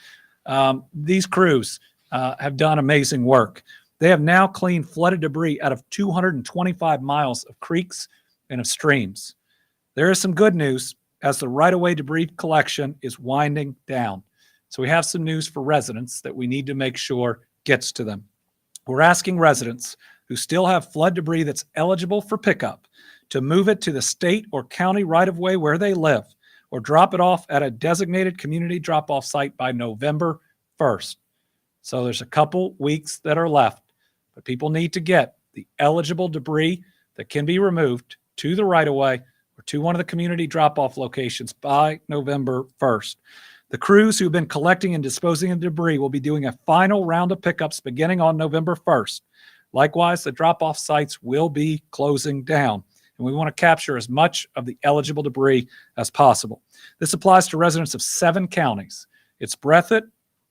These crews have done amazing work. They have now cleaned flooded debris out of 225 miles of creeks and of streams. There is some good news as the right-of-way debris collection is winding down. So we have some news for residents that we need to make sure gets to them. We're asking residents who still have flood debris that's eligible for pickup to move it to the state or county right-of-way where they live, or drop it off at a designated community drop-off site by November 1st. So there's a couple weeks that are left, but people need to get the eligible debris that can be removed to the right-of-way or to one of the community drop-off locations by November 1st. The crews who've been collecting and disposing of debris will be doing a final round of pickups beginning on November 1st. Likewise, the drop-off sites will be closing down, and we want to capture as much of the eligible debris as possible. This applies to residents of 7 counties. It's Breathitt,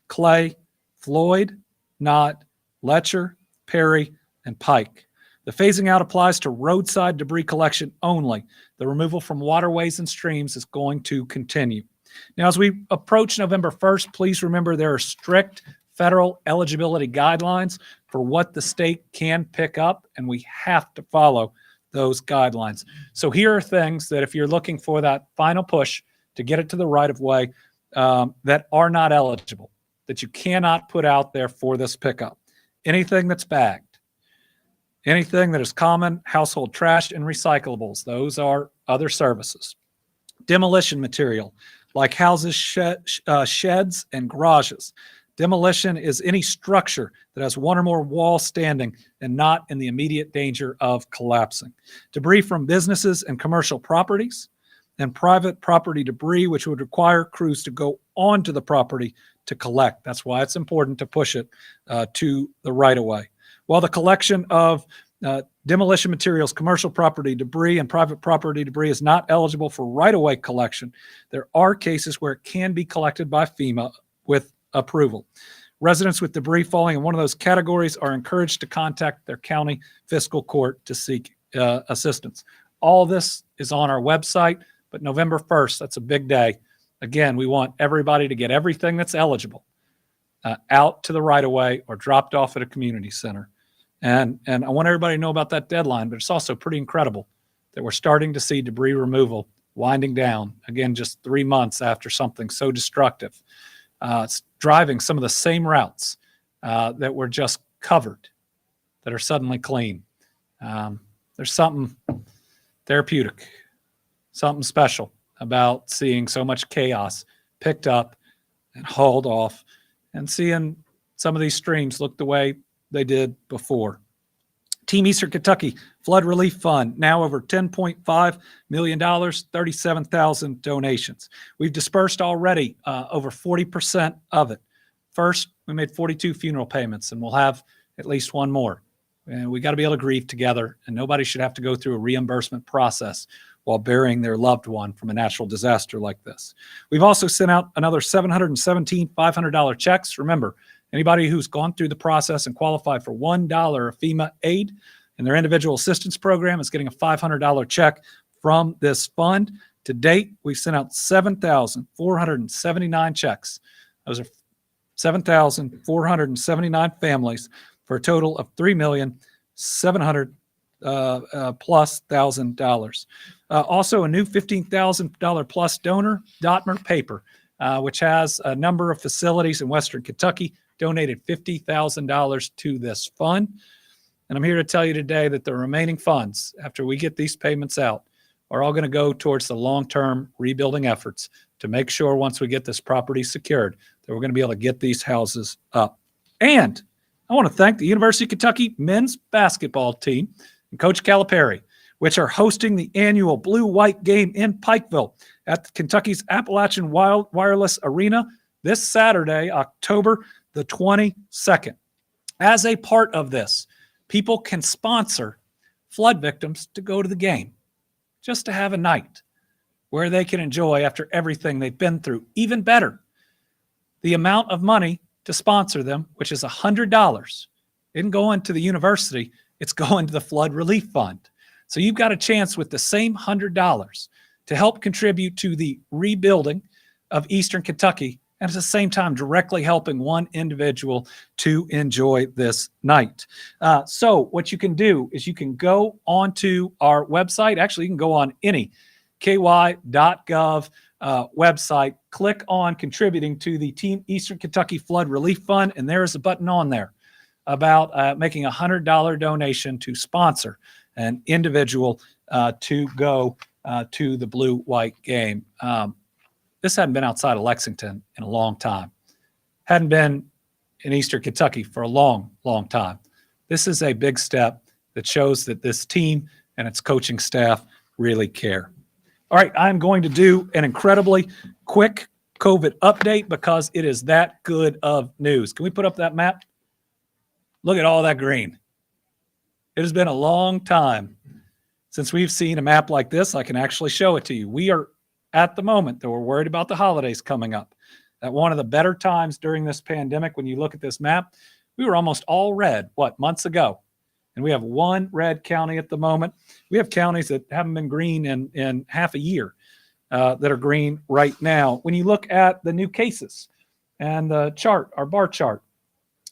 Clay, Floyd, Knott, Letcher, Perry, and Pike. The phasing out applies to roadside debris collection only. The removal from waterways and streams is going to continue. Now, as we approach November 1st, please remember there are strict federal eligibility guidelines for what the state can pick up, and we have to follow those guidelines. So here are things that if you're looking for that final push to get it to the right-of-way that are not eligible, that you cannot put out there for this pickup. Anything that's bagged, anything that is common household trash and recyclables, those are other services. Demolition material, like houses, sheds, and garages. Demolition is any structure that has one or more walls standing and not in the immediate danger of collapsing. Debris from businesses and commercial properties, and private property debris, which would require crews to go onto the property to collect. That's why it's important to push it to the right-of-way. While the collection of demolition materials, commercial property debris, and private property debris is not eligible for right-of-way collection, there are cases where it can be collected by FEMA with approval. Residents with debris falling in one of those categories are encouraged to contact their county fiscal court to seek assistance. All this is on our website, but November 1st, that's a big day. Again, we want everybody to get everything that's eligible out to the right-of-way or dropped off at a community center. And I want everybody to know about that deadline, but it's also pretty incredible that we're starting to see debris removal winding down, again, just 3 months after something so destructive. It's driving some of the same routes that were just covered that are suddenly clean. There's something therapeutic, something special about seeing so much chaos picked up and hauled off and seeing some of these streams look the way they did before. Team Eastern Kentucky Flood Relief Fund, now over $10.5 million, 37,000 donations. We've dispersed already over 40% of it. First, we made 42 funeral payments, and we'll have at least one more. And we got to be able to grieve together, and nobody should have to go through a reimbursement process while burying their loved one from a natural disaster like this. We've also sent out another 717 $500 checks. Remember, anybody who's gone through the process and qualified for $1 of FEMA aid in their individual assistance program is getting a $500 check from this fund. To date, we've sent out 7,479 checks. Those are 7,479 families for a total of $3,700,000 plus $1,000. Also, a new $15,000 plus donor, Dotmer Paper, which has a number of facilities in Western Kentucky, donated $50,000 to this fund. And I'm here to tell you today that the remaining funds, after we get these payments out, are all going to go towards the long-term rebuilding efforts to make sure once we get this property secured that we're going to be able to get these houses up. And I want to thank the University of Kentucky men's basketball team and Coach Calipari, which are hosting the annual Blue-White game in Pikeville at Kentucky's Appalachian Wireless Arena this Saturday, October the 22nd. As a part of this, people can sponsor flood victims to go to the game, just to have a night where they can enjoy after everything they've been through. Even better, the amount of money to sponsor them, which is $100, isn't going to the university, it's going to the Flood Relief Fund. So you've got a chance with the same $100 to help contribute to the rebuilding of Eastern Kentucky, and at the same time directly helping one individual to enjoy this night. So what you can do is you can go onto our website. Actually, you can go on any ky.gov website, click on contributing to the Team Eastern Kentucky Flood Relief Fund, and there is a button on there about making a $100 donation to sponsor an individual to go to the Blue-White game. This hadn't been outside of Lexington in a long time. Hadn't been in Eastern Kentucky for a long, long time. This is a big step that shows that this team and its coaching staff really care. All right, I'm going to do an incredibly quick COVID update because it is that good of news. Can we put up that map? Look at all that green. It has been a long time since we've seen a map like this. I can actually show it to you. We are at the moment, though, we're worried about the holidays coming up. At one of the better times during this pandemic, when you look at this map, we were almost all red, months ago? And we have one red county at the moment. We have counties that haven't been green in half a year that are green right now. When you look at the new cases and the chart, our bar chart,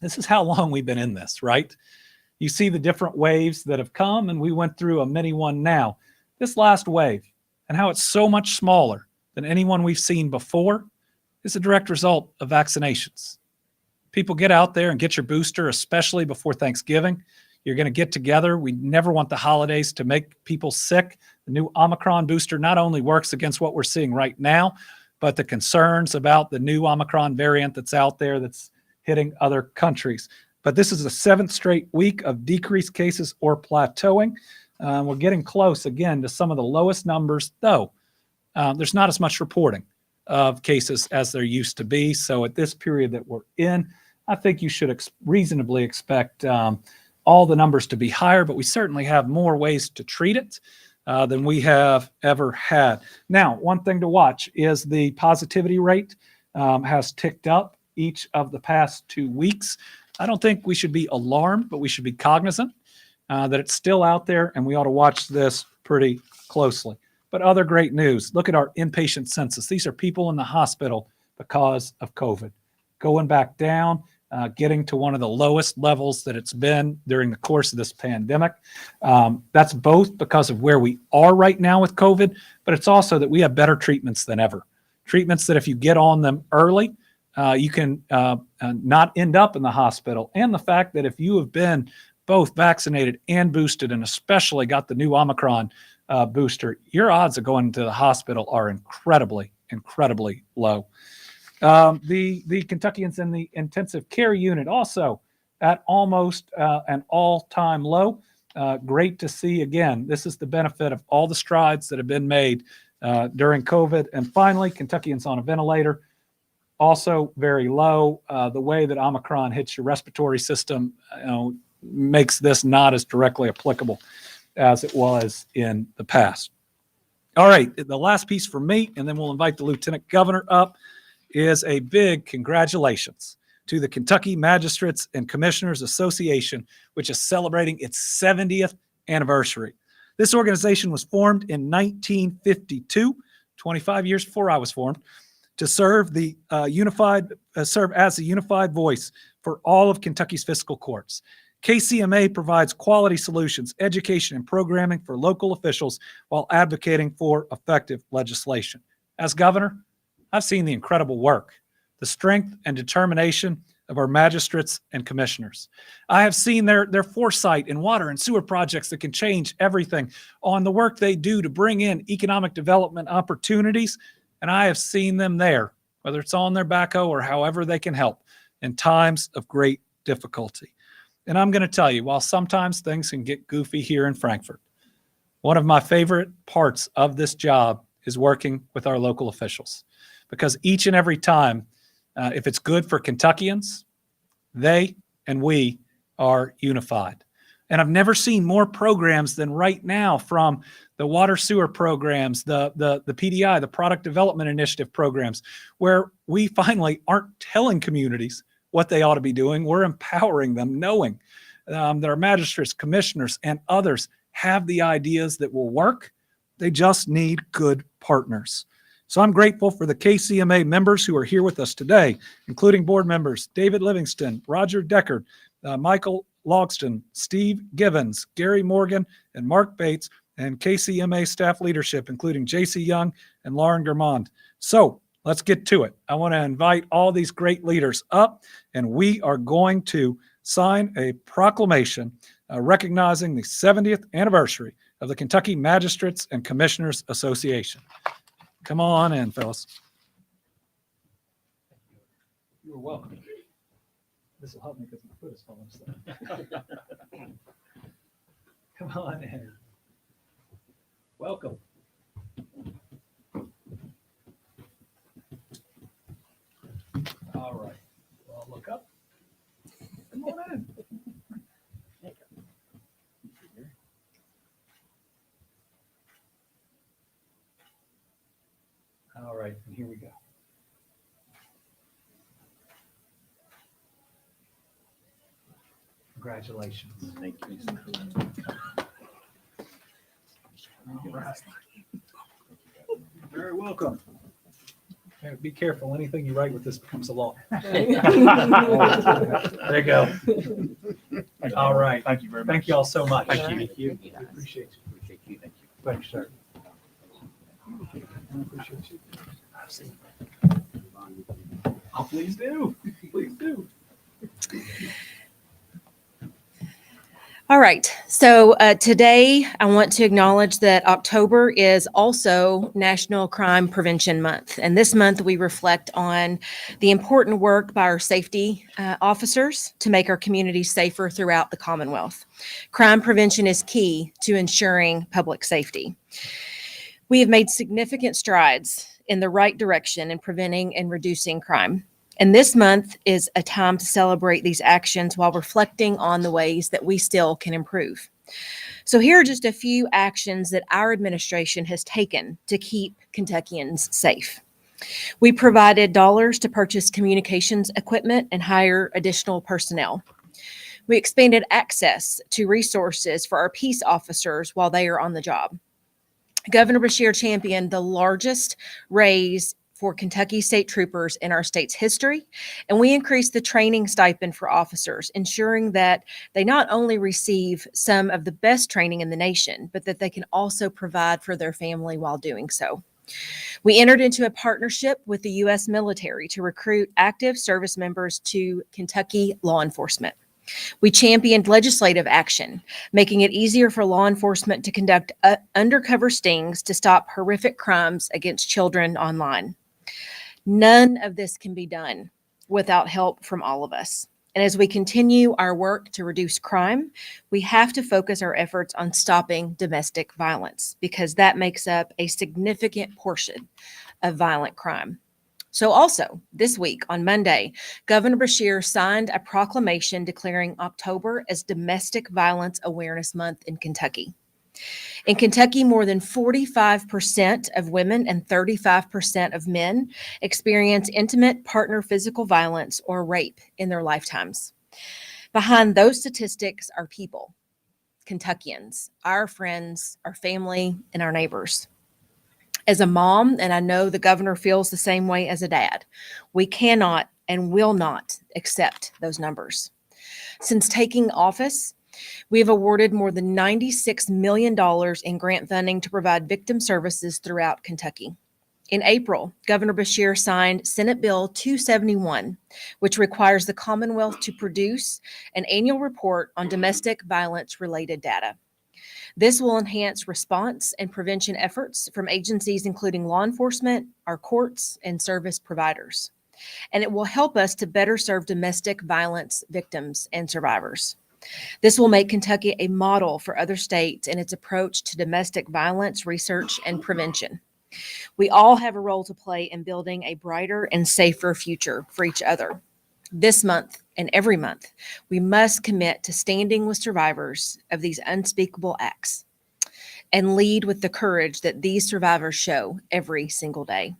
this is how long we've been in this, right? You see the different waves that have come, and we went through a mini one now. This last wave, and how it's so much smaller than any one we've seen before, is a direct result of vaccinations. People, get out there and get your booster, especially before Thanksgiving. You're going to get together. We never want the holidays to make people sick. The new Omicron booster not only works against what we're seeing right now, but the concerns about the new Omicron variant that's out there that's hitting other countries. But this is the 7th straight week of decreased cases or plateauing. We're getting close again to some of the lowest numbers, though. There's not as much reporting of cases as there used to be. So at this period that we're in, I think you should reasonably expect all the numbers to be higher, but we certainly have more ways to treat it than we have ever had. Now, one thing to watch is the positivity rate has ticked up each of the past 2 weeks. I don't think we should be alarmed, but we should be cognizant that it's still out there, and we ought to watch this pretty closely. But other great news, look at our inpatient census. These are people in the hospital because of COVID. Going back down, getting to one of the lowest levels that it's been during the course of this pandemic. That's both because of where we are right now with COVID, but it's also that we have better treatments than ever. Treatments that if you get on them early, you can not end up in the hospital. And the fact that if you have been both vaccinated and boosted, and especially got the new Omicron booster, your odds of going to the hospital are incredibly, incredibly low. The Kentuckians in the intensive care unit also at almost an all-time low. Great to see again. This is the benefit of all the strides that have been made during COVID. And finally, Kentuckians on a ventilator, also very low. The way that Omicron hits your respiratory system, makes this not as directly applicable as it was in the past. All right, the last piece for me, and then we'll invite the Lieutenant Governor up, is a big congratulations to the Kentucky Magistrates and Commissioners Association, which is celebrating its 70th anniversary. This organization was formed in 1952, 25 years before I was formed, to serve serve as the unified voice for all of Kentucky's fiscal courts. KCMA provides quality solutions, education, and programming for local officials while advocating for effective legislation. As governor, I've seen the incredible work, the strength and determination of our magistrates and commissioners. I have seen their foresight in water and sewer projects that can change everything, on the work they do to bring in economic development opportunities, and I have seen them there, whether it's on their backhoe or however they can help in times of great difficulty. And I'm going to tell you, while sometimes things can get goofy here in Frankfort, one of my favorite parts of this job is working with our local officials. Because each and every time, if it's good for Kentuckians, they and we are unified. And I've never seen more programs than right now, from the water sewer programs, the PDI, the Product Development Initiative programs, where we finally aren't telling communities what they ought to be doing. We're empowering them, knowing that our magistrates, commissioners, and others have the ideas that will work. They just need good partners. So I'm grateful for the KCMA members who are here with us today, including board members David Livingston, Roger Deckard, Michael Logston, Steve Givens, Gary Morgan, and Mark Bates, and KCMA staff leadership, including J.C. Young and Lauren Germond. So let's get to it. I want to invite all these great leaders up, and we are going to sign a proclamation recognizing the 70th anniversary of the Kentucky Magistrates and Commissioners Association. Come on in, fellas. You're welcome. This will help me because my foot is falling asleep. Come on in. Welcome. All right. Well, look up. Come on in. All right, and here we go. Congratulations. Thank you. All right. Very welcome. Okay, be careful. Anything you write with this becomes a law. There you go. All right. Thank you very much. Thank you all so much. Thank you. Thank you. We appreciate you. Appreciate you. Thank you. Thanks, sir. I appreciate you. Oh, please do. Please do. All right. So today I want to acknowledge that October is also National Crime Prevention Month. And this month we reflect on the important work by our safety officers to make our communities safer throughout the Commonwealth. Crime prevention is key to ensuring public safety. We have made significant strides in the right direction in preventing and reducing crime. And this month is a time to celebrate these actions while reflecting on the ways that we still can improve. So here are just a few actions that our administration has taken to keep Kentuckians safe. We provided dollars to purchase communications equipment and hire additional personnel. We expanded access to resources for our peace officers while they are on the job. Governor Beshear championed the largest raise for Kentucky state troopers in our state's history, and we increased the training stipend for officers, ensuring that they not only receive some of the best training in the nation, but that they can also provide for their family while doing so. We entered into a partnership with the U.S. military to recruit active service members to Kentucky law enforcement. We championed legislative action, making it easier for law enforcement to conduct undercover stings to stop horrific crimes against children online. None of this can be done without help from all of us. And as we continue our work to reduce crime, we have to focus our efforts on stopping domestic violence because that makes up a significant portion of violent crime. So also this week on Monday, Governor Beshear signed a proclamation declaring October as Domestic Violence Awareness Month in Kentucky. In Kentucky, more than 45% of women and 35% of men experience intimate partner physical violence or rape in their lifetimes. Behind those statistics are people, Kentuckians, our friends, our family, and our neighbors. As a mom, and I know the governor feels the same way as a dad, we cannot and will not accept those numbers. Since taking office, we have awarded more than $96 million in grant funding to provide victim services throughout Kentucky. In April, Governor Beshear signed Senate Bill 271, which requires the Commonwealth to produce an annual report on domestic violence-related data. This will enhance response and prevention efforts from agencies including law enforcement, our courts, and service providers. And it will help us to better serve domestic violence victims and survivors. This will make Kentucky a model for other states in its approach to domestic violence research and prevention. We all have a role to play in building a brighter and safer future for each other. This month and every month, we must commit to standing with survivors of these unspeakable acts and lead with the courage that these survivors show every single day.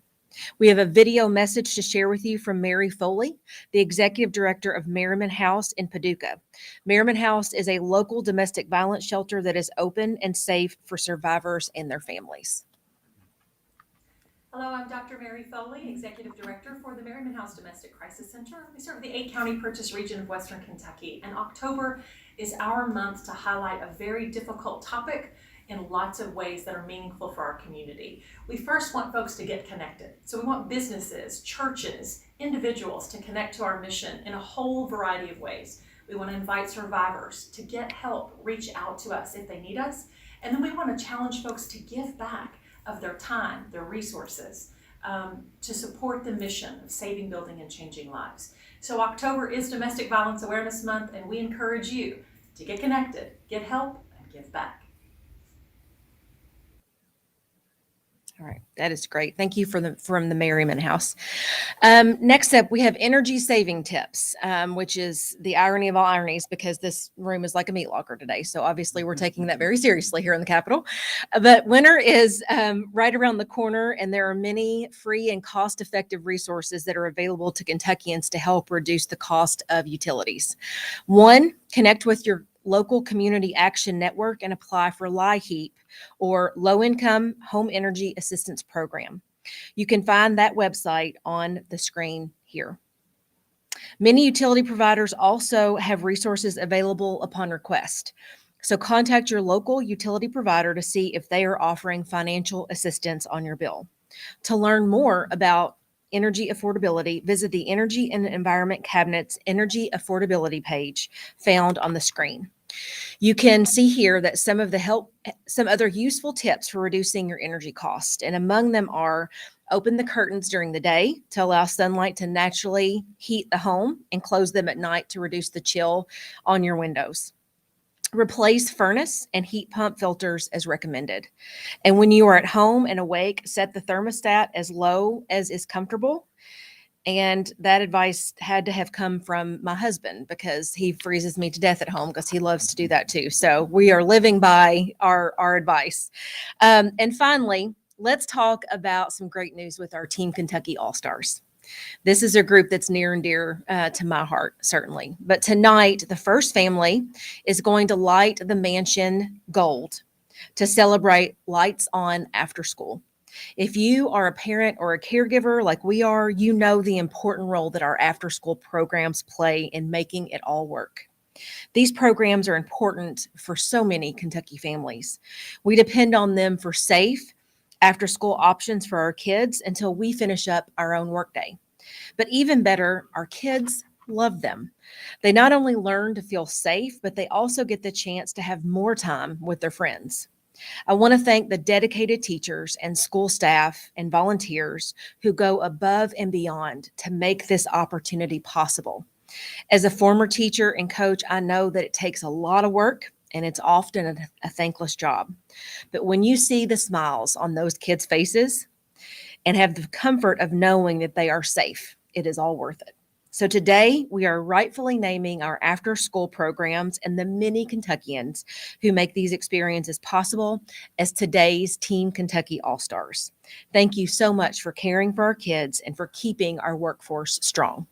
We have a video message to share with you from Mary Foley, the Executive Director of Merriman House in Paducah. Merriman House is a local domestic violence shelter that is open and safe for survivors and their families. Hello, I'm Dr. Mary Foley, Executive Director for the Merriman House Domestic Crisis Center. We serve the 8-county Purchase region of Western Kentucky, and October is our month to highlight a very difficult topic in lots of ways that are meaningful for our community. We first want folks to get connected. So we want businesses, churches, individuals to connect to our mission in a whole variety of ways. We want to invite survivors to get help, reach out to us if they need us. And then we want to challenge folks to give back of their time, their resources, to support the mission of saving, building, and changing lives. So October is Domestic Violence Awareness Month, and we encourage you to get connected, get help, and give back. All right, that is great. Thank you from the Merriman House. Next up, we have energy saving tips, which is the irony of all ironies because this room is like a meat locker today. So obviously we're taking that very seriously here in the Capitol. But winter is right around the corner, and there are many free and cost-effective resources that are available to Kentuckians to help reduce the cost of utilities. One, connect with your local community action network and apply for LIHEAP, or Low Income Home Energy Assistance Program. You can find that website on the screen here. Many utility providers also have resources available upon request. So contact your local utility provider to see if they are offering financial assistance on your bill. To learn more about energy affordability, visit the Energy and Environment Cabinet's Energy Affordability page found on the screen. You can see here that some other useful tips for reducing your energy cost. And among them are open the curtains during the day to allow sunlight to naturally heat the home and close them at night to reduce the chill on your windows. Replace furnace and heat pump filters as recommended. And when you are at home and awake, set the thermostat as low as is comfortable. And that advice had to have come from my husband because he freezes me to death at home because he loves to do that too. So we are living by our advice. And finally, let's talk about some great news with our Team Kentucky All-Stars. This is a group that's near and dear to my heart, certainly. But tonight, the first family is going to light the mansion gold to celebrate Lights On After School. If you are a parent or a caregiver like we are, you know the important role that our after-school programs play in making it all work. These programs are important for so many Kentucky families. We depend on them for safe after-school options for our kids until we finish up our own workday. But even better, our kids love them. They not only learn to feel safe, but they also get the chance to have more time with their friends. I want to thank the dedicated teachers and school staff and volunteers who go above and beyond to make this opportunity possible. As a former teacher and coach, I know that it takes a lot of work and it's often a thankless job. But when you see the smiles on those kids' faces and have the comfort of knowing that they are safe, it is all worth it. So today, we are rightfully naming our after-school programs and the many Kentuckians who make these experiences possible as today's Team Kentucky All-Stars. Thank you so much for caring for our kids and for keeping our workforce strong.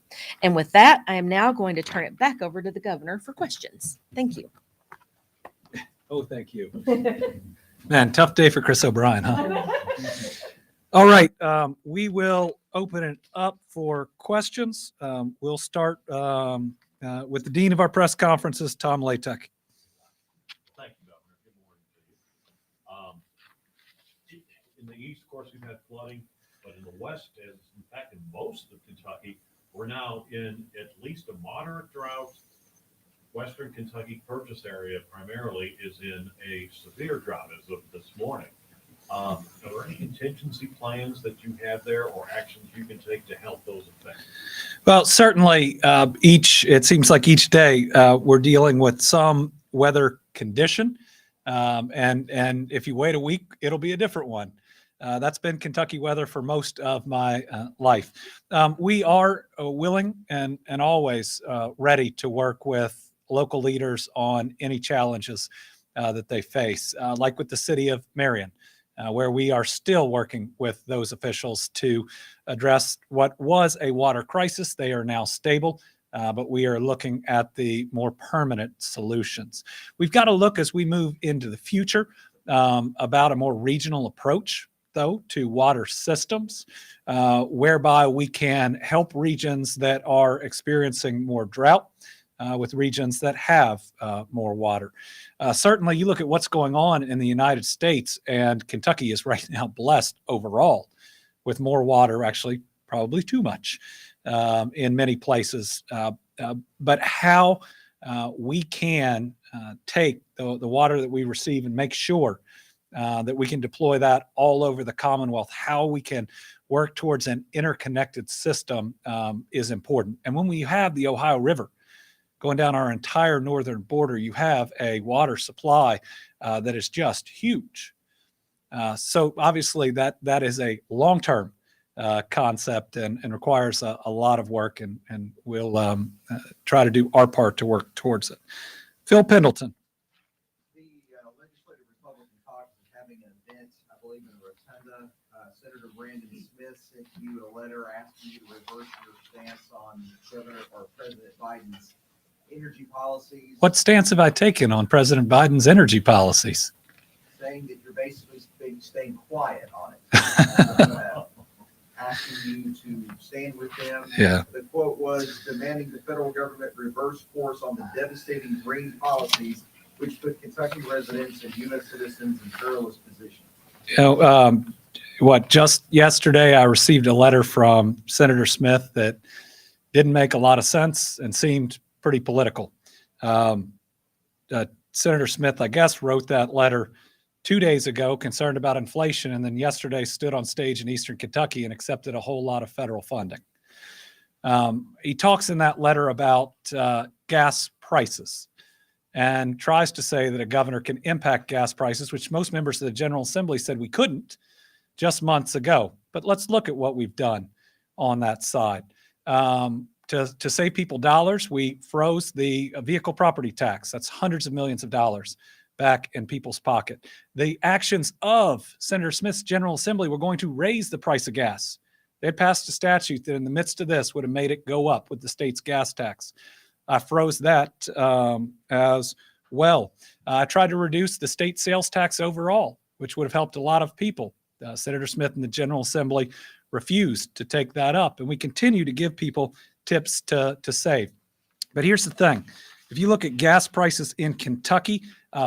And with that, I am now going to turn it back over to the governor for questions. Thank you. Oh, thank you. Man, tough day for Chris O'Brien, huh? All right, we will open it up for questions. We'll start with the Dean of our press conferences, Tom Latek. Thank you, Governor. Good morning to you. In the east, of course, we've had flooding, but in the west, as in fact in most of Kentucky, we're now in at least a moderate drought. Western Kentucky purchase area primarily is in a severe drought as of this morning. Are there any contingency plans that you have there or actions you can take to help those affected? Well, certainly it seems like each day we're dealing with some weather condition. And if you wait a week, it'll be a different one. That's been Kentucky weather for most of my life. We are willing and always ready to work with local leaders on any challenges that they face, like with the city of Marion. Where we are still working with those officials to address what was a water crisis. They are now stable, but we are looking at the more permanent solutions. We've got to look as we move into the future about a more regional approach, though, to water systems, whereby we can help regions that are experiencing more drought with regions that have more water. Certainly, you look at what's going on in the United States, and Kentucky is right now blessed overall with more water, actually probably too much in many places. But how we can take the water that we receive and make sure that we can deploy that all over the Commonwealth, how we can work towards an interconnected system is important. And when we have the Ohio River going down our entire northern border, you have a water supply that is just huge. So obviously that is a long-term concept and requires a lot of work, and we'll try to do our part to work towards it. Phil Pendleton. The Legislative Republican Caucus is having an event, I believe, in the Rotunda. Senator Brandon Smith sent you a letter asking you to reverse your stance on President Biden's energy policies. What stance have I taken on President Biden's energy policies? Saying that you're basically staying quiet on it. Asking you to stand with them. Yeah. The quote was demanding the federal government reverse course on the devastating green policies which put Kentucky residents and U.S. citizens in perilous positions. You know, just yesterday I received a letter from Senator Smith that didn't make a lot of sense and seemed pretty political. Senator Smith, I guess, wrote that letter 2 days ago, concerned about inflation, and then yesterday stood on stage in Eastern Kentucky and accepted a whole lot of federal funding. He talks in that letter about gas prices and tries to say that a governor can impact gas prices, which most members of the General Assembly said we couldn't just months ago. But let's look at what we've done on that side. To save people dollars, we froze the vehicle property tax. That's hundreds of millions of dollars back in people's pocket. The actions of Senator Smith's General Assembly were going to raise the price of gas. They had passed a statute that in the midst of this would have made it go up with the state's gas tax. I froze that as well. I tried to reduce the state sales tax overall, which would have helped a lot of people. Senator Smith and the General Assembly refused to take that up, and we continue to give people tips to save. But here's the thing. If you look at gas prices in Kentucky,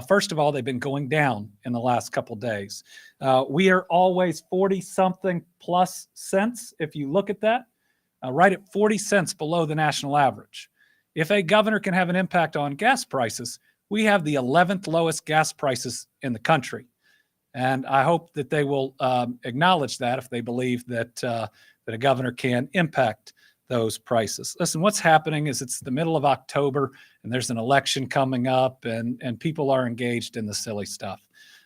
first of all, they've been going down in the last couple days. We are always 40-something plus cents, if you look at that, right at 40 cents below the national average. If a governor can have an impact on gas prices, we have the 11th lowest gas prices in the country. And I hope that they will acknowledge that if they believe that a governor can impact those prices. Listen, what's happening is it's the middle of October and there's an election coming up and people are engaged in the silly stuff.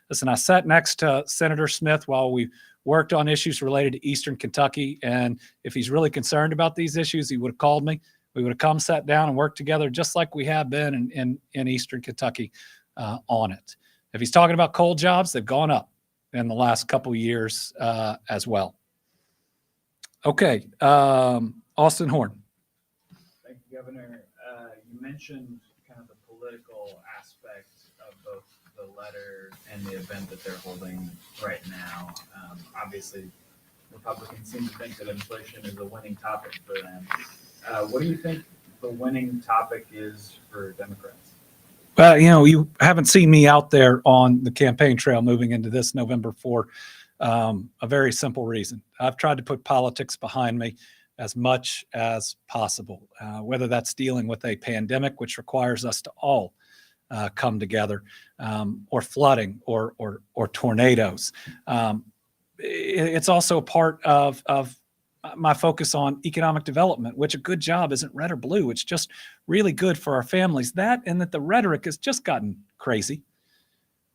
Listen, I sat next to Senator Smith while we worked on issues related to Eastern Kentucky. And if he's really concerned about these issues, he would have called me. We would have come, sat down and worked together just like we have been in Eastern Kentucky on it. If he's talking about coal jobs, they've gone up in the last couple of years as well. Okay, Austin Horn. Thank you, Governor. You mentioned kind of the political aspect of both the letter and the event that they're holding right now. Obviously, Republicans seem to think that inflation is a winning topic for them. What do you think the winning topic is for Democrats? Well, you haven't seen me out there on the campaign trail moving into this November for a very simple reason. I've tried to put politics behind me as much as possible, whether that's dealing with a pandemic, which requires us to all come together, or flooding or tornadoes. It's also a part of my focus on economic development, which a good job isn't red or blue. It's just really good for our families. That and that the rhetoric has just gotten crazy,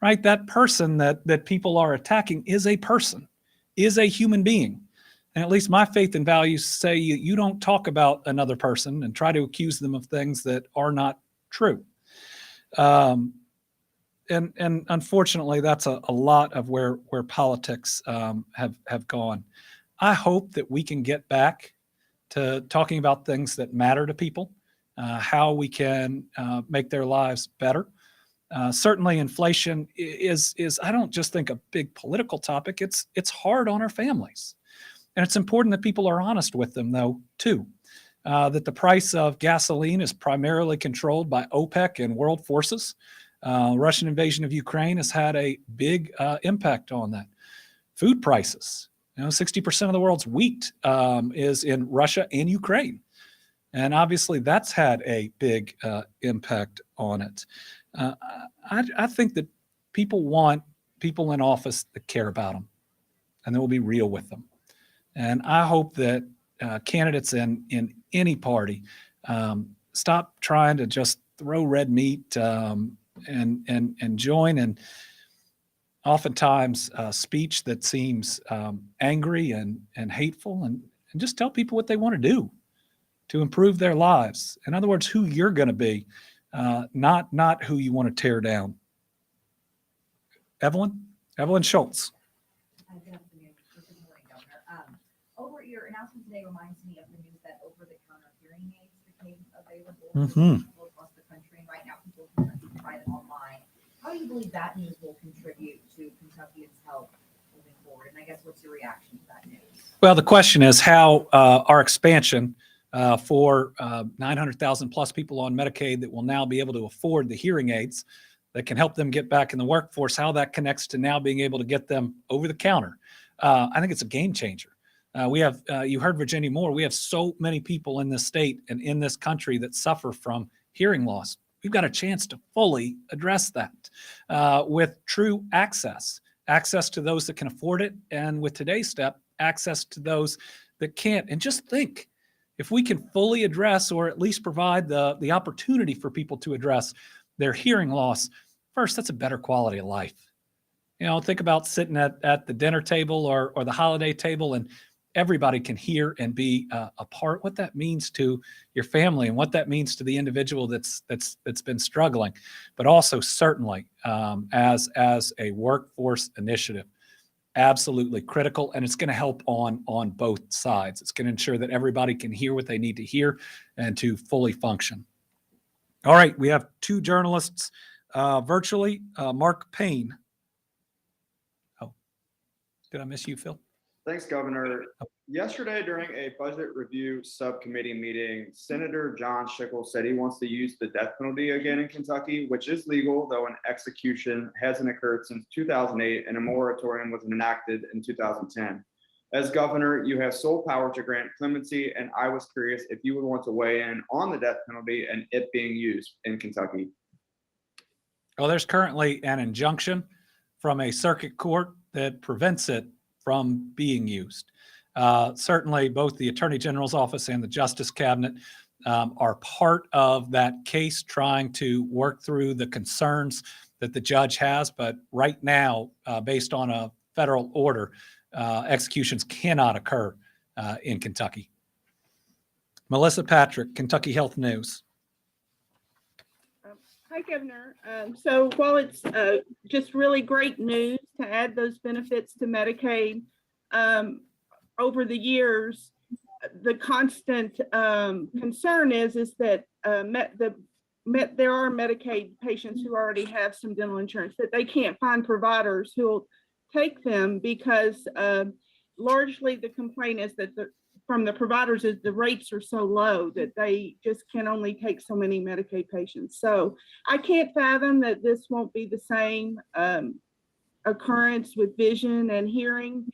right? That person that people are attacking is a person, is a human being. And at least my faith and values say you don't talk about another person and try to accuse them of things that are not true. And unfortunately, that's a lot of where politics have gone. I hope that we can get back to talking about things that matter to people, how we can make their lives better. Certainly, inflation is I don't just think a big political topic. It's hard on our families, and it's important that people are honest with them, though, too. That the price of gasoline is primarily controlled by OPEC and world forces. Russian invasion of Ukraine has had a big impact on that. Food prices. 60% of the world's wheat is in Russia and Ukraine. And obviously that's had a big impact on it. I think that people want people in office that care about them and that will be real with them. And I hope that candidates in any party stop trying to just throw red meat and join in oftentimes speech that seems angry and hateful, and just tell people what they want to do to improve their lives. In other words, who you're going to be, not who you want to tear down. Evelyn Schultz. Good afternoon. Good morning, Governor. Over your announcement today reminds me of the news that over-the-counter hearing aids became available across the country, and right now people can try them online. How do you believe that news will contribute to Kentuckians' health moving forward? And I guess what's your reaction to that news? Well, the question is how our expansion for 900,000 plus people on Medicaid that will now be able to afford the hearing aids that can help them get back in the workforce, how that connects to now being able to get them over the counter. I think it's a game changer. We have, you heard Virginia Moore, we have so many people in this state and in this country that suffer from hearing loss. We've got a chance to fully address that with true access to those that can afford it. And with today's step, access to those that can't. And just think, if we can fully address, or at least provide the opportunity for people to address their hearing loss, first, that's a better quality of life. You know, think about sitting at the dinner table or the holiday table, and everybody can hear and be a part. What that means to your family and what that means to the individual that's been struggling, but also certainly as a workforce initiative, absolutely critical. And it's going to help on both sides. It's going to ensure that everybody can hear what they need to hear and to fully function. All right, we have two journalists virtually. Mark Payne. Oh, did I miss you, Phil? Thanks, Governor. Yesterday, during a budget review subcommittee meeting, Senator John Schickel said he wants to use the death penalty again in Kentucky, which is legal, though an execution hasn't occurred since 2008 and a moratorium was enacted in 2010. As governor, you have sole power to grant clemency, and I was curious if you would want to weigh in on the death penalty and it being used in Kentucky. Well, there's currently an injunction from a circuit court that prevents it from being used. Certainly, both the Attorney General's office and the Justice Cabinet are part of that case, trying to work through the concerns that the judge has. But right now, based on a federal order, executions cannot occur in Kentucky. Melissa Patrick, Kentucky Health News. Hi, Governor. So while it's just really great news to add those benefits to Medicaid, over the years, the constant concern is that there are Medicaid patients who already have some dental insurance that they can't find providers who will take them because largely the complaint is that from the providers is the rates are so low that they just can only take so many Medicaid patients. So I can't fathom that this won't be the same occurrence with vision and hearing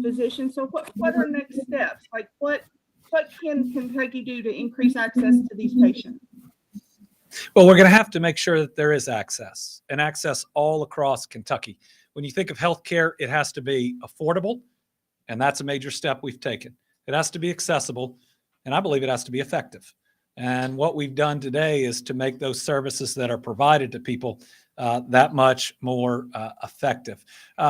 physicians. So what are next steps? Like what can Kentucky do to increase access to these patients? Well, we're going to have to make sure that there is access, and access all across Kentucky. When you think of healthcare, it has to be affordable, and that's a major step we've taken. It has to be accessible, and I believe it has to be effective. And what we've done today is to make those services that are provided to people that much more effective.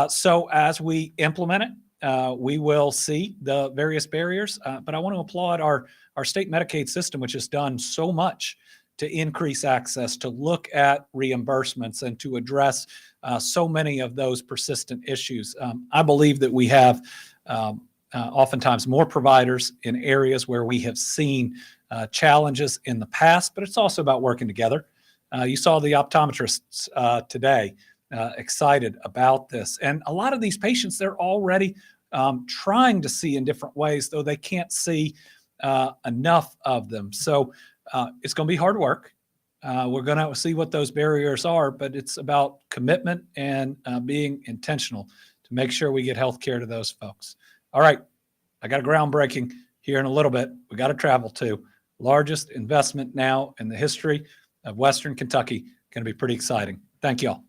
So as we implement it, we will see the various barriers, but I want to applaud our state Medicaid system, which has done so much to increase access, to look at reimbursements, and to address so many of those persistent issues. I believe that we have oftentimes more providers in areas where we have seen challenges in the past, but it's also about working together. You saw the optometrists today excited about this. And a lot of these patients, they're already trying to see in different ways, though they can't see enough of them. So it's going to be hard work. We're going to see what those barriers are, but it's about commitment and being intentional to make sure we get health care to those folks. All right, I got a groundbreaking here in a little bit. We got to travel to. Largest investment now in the history of Western Kentucky. Going to be pretty exciting. Thank you all.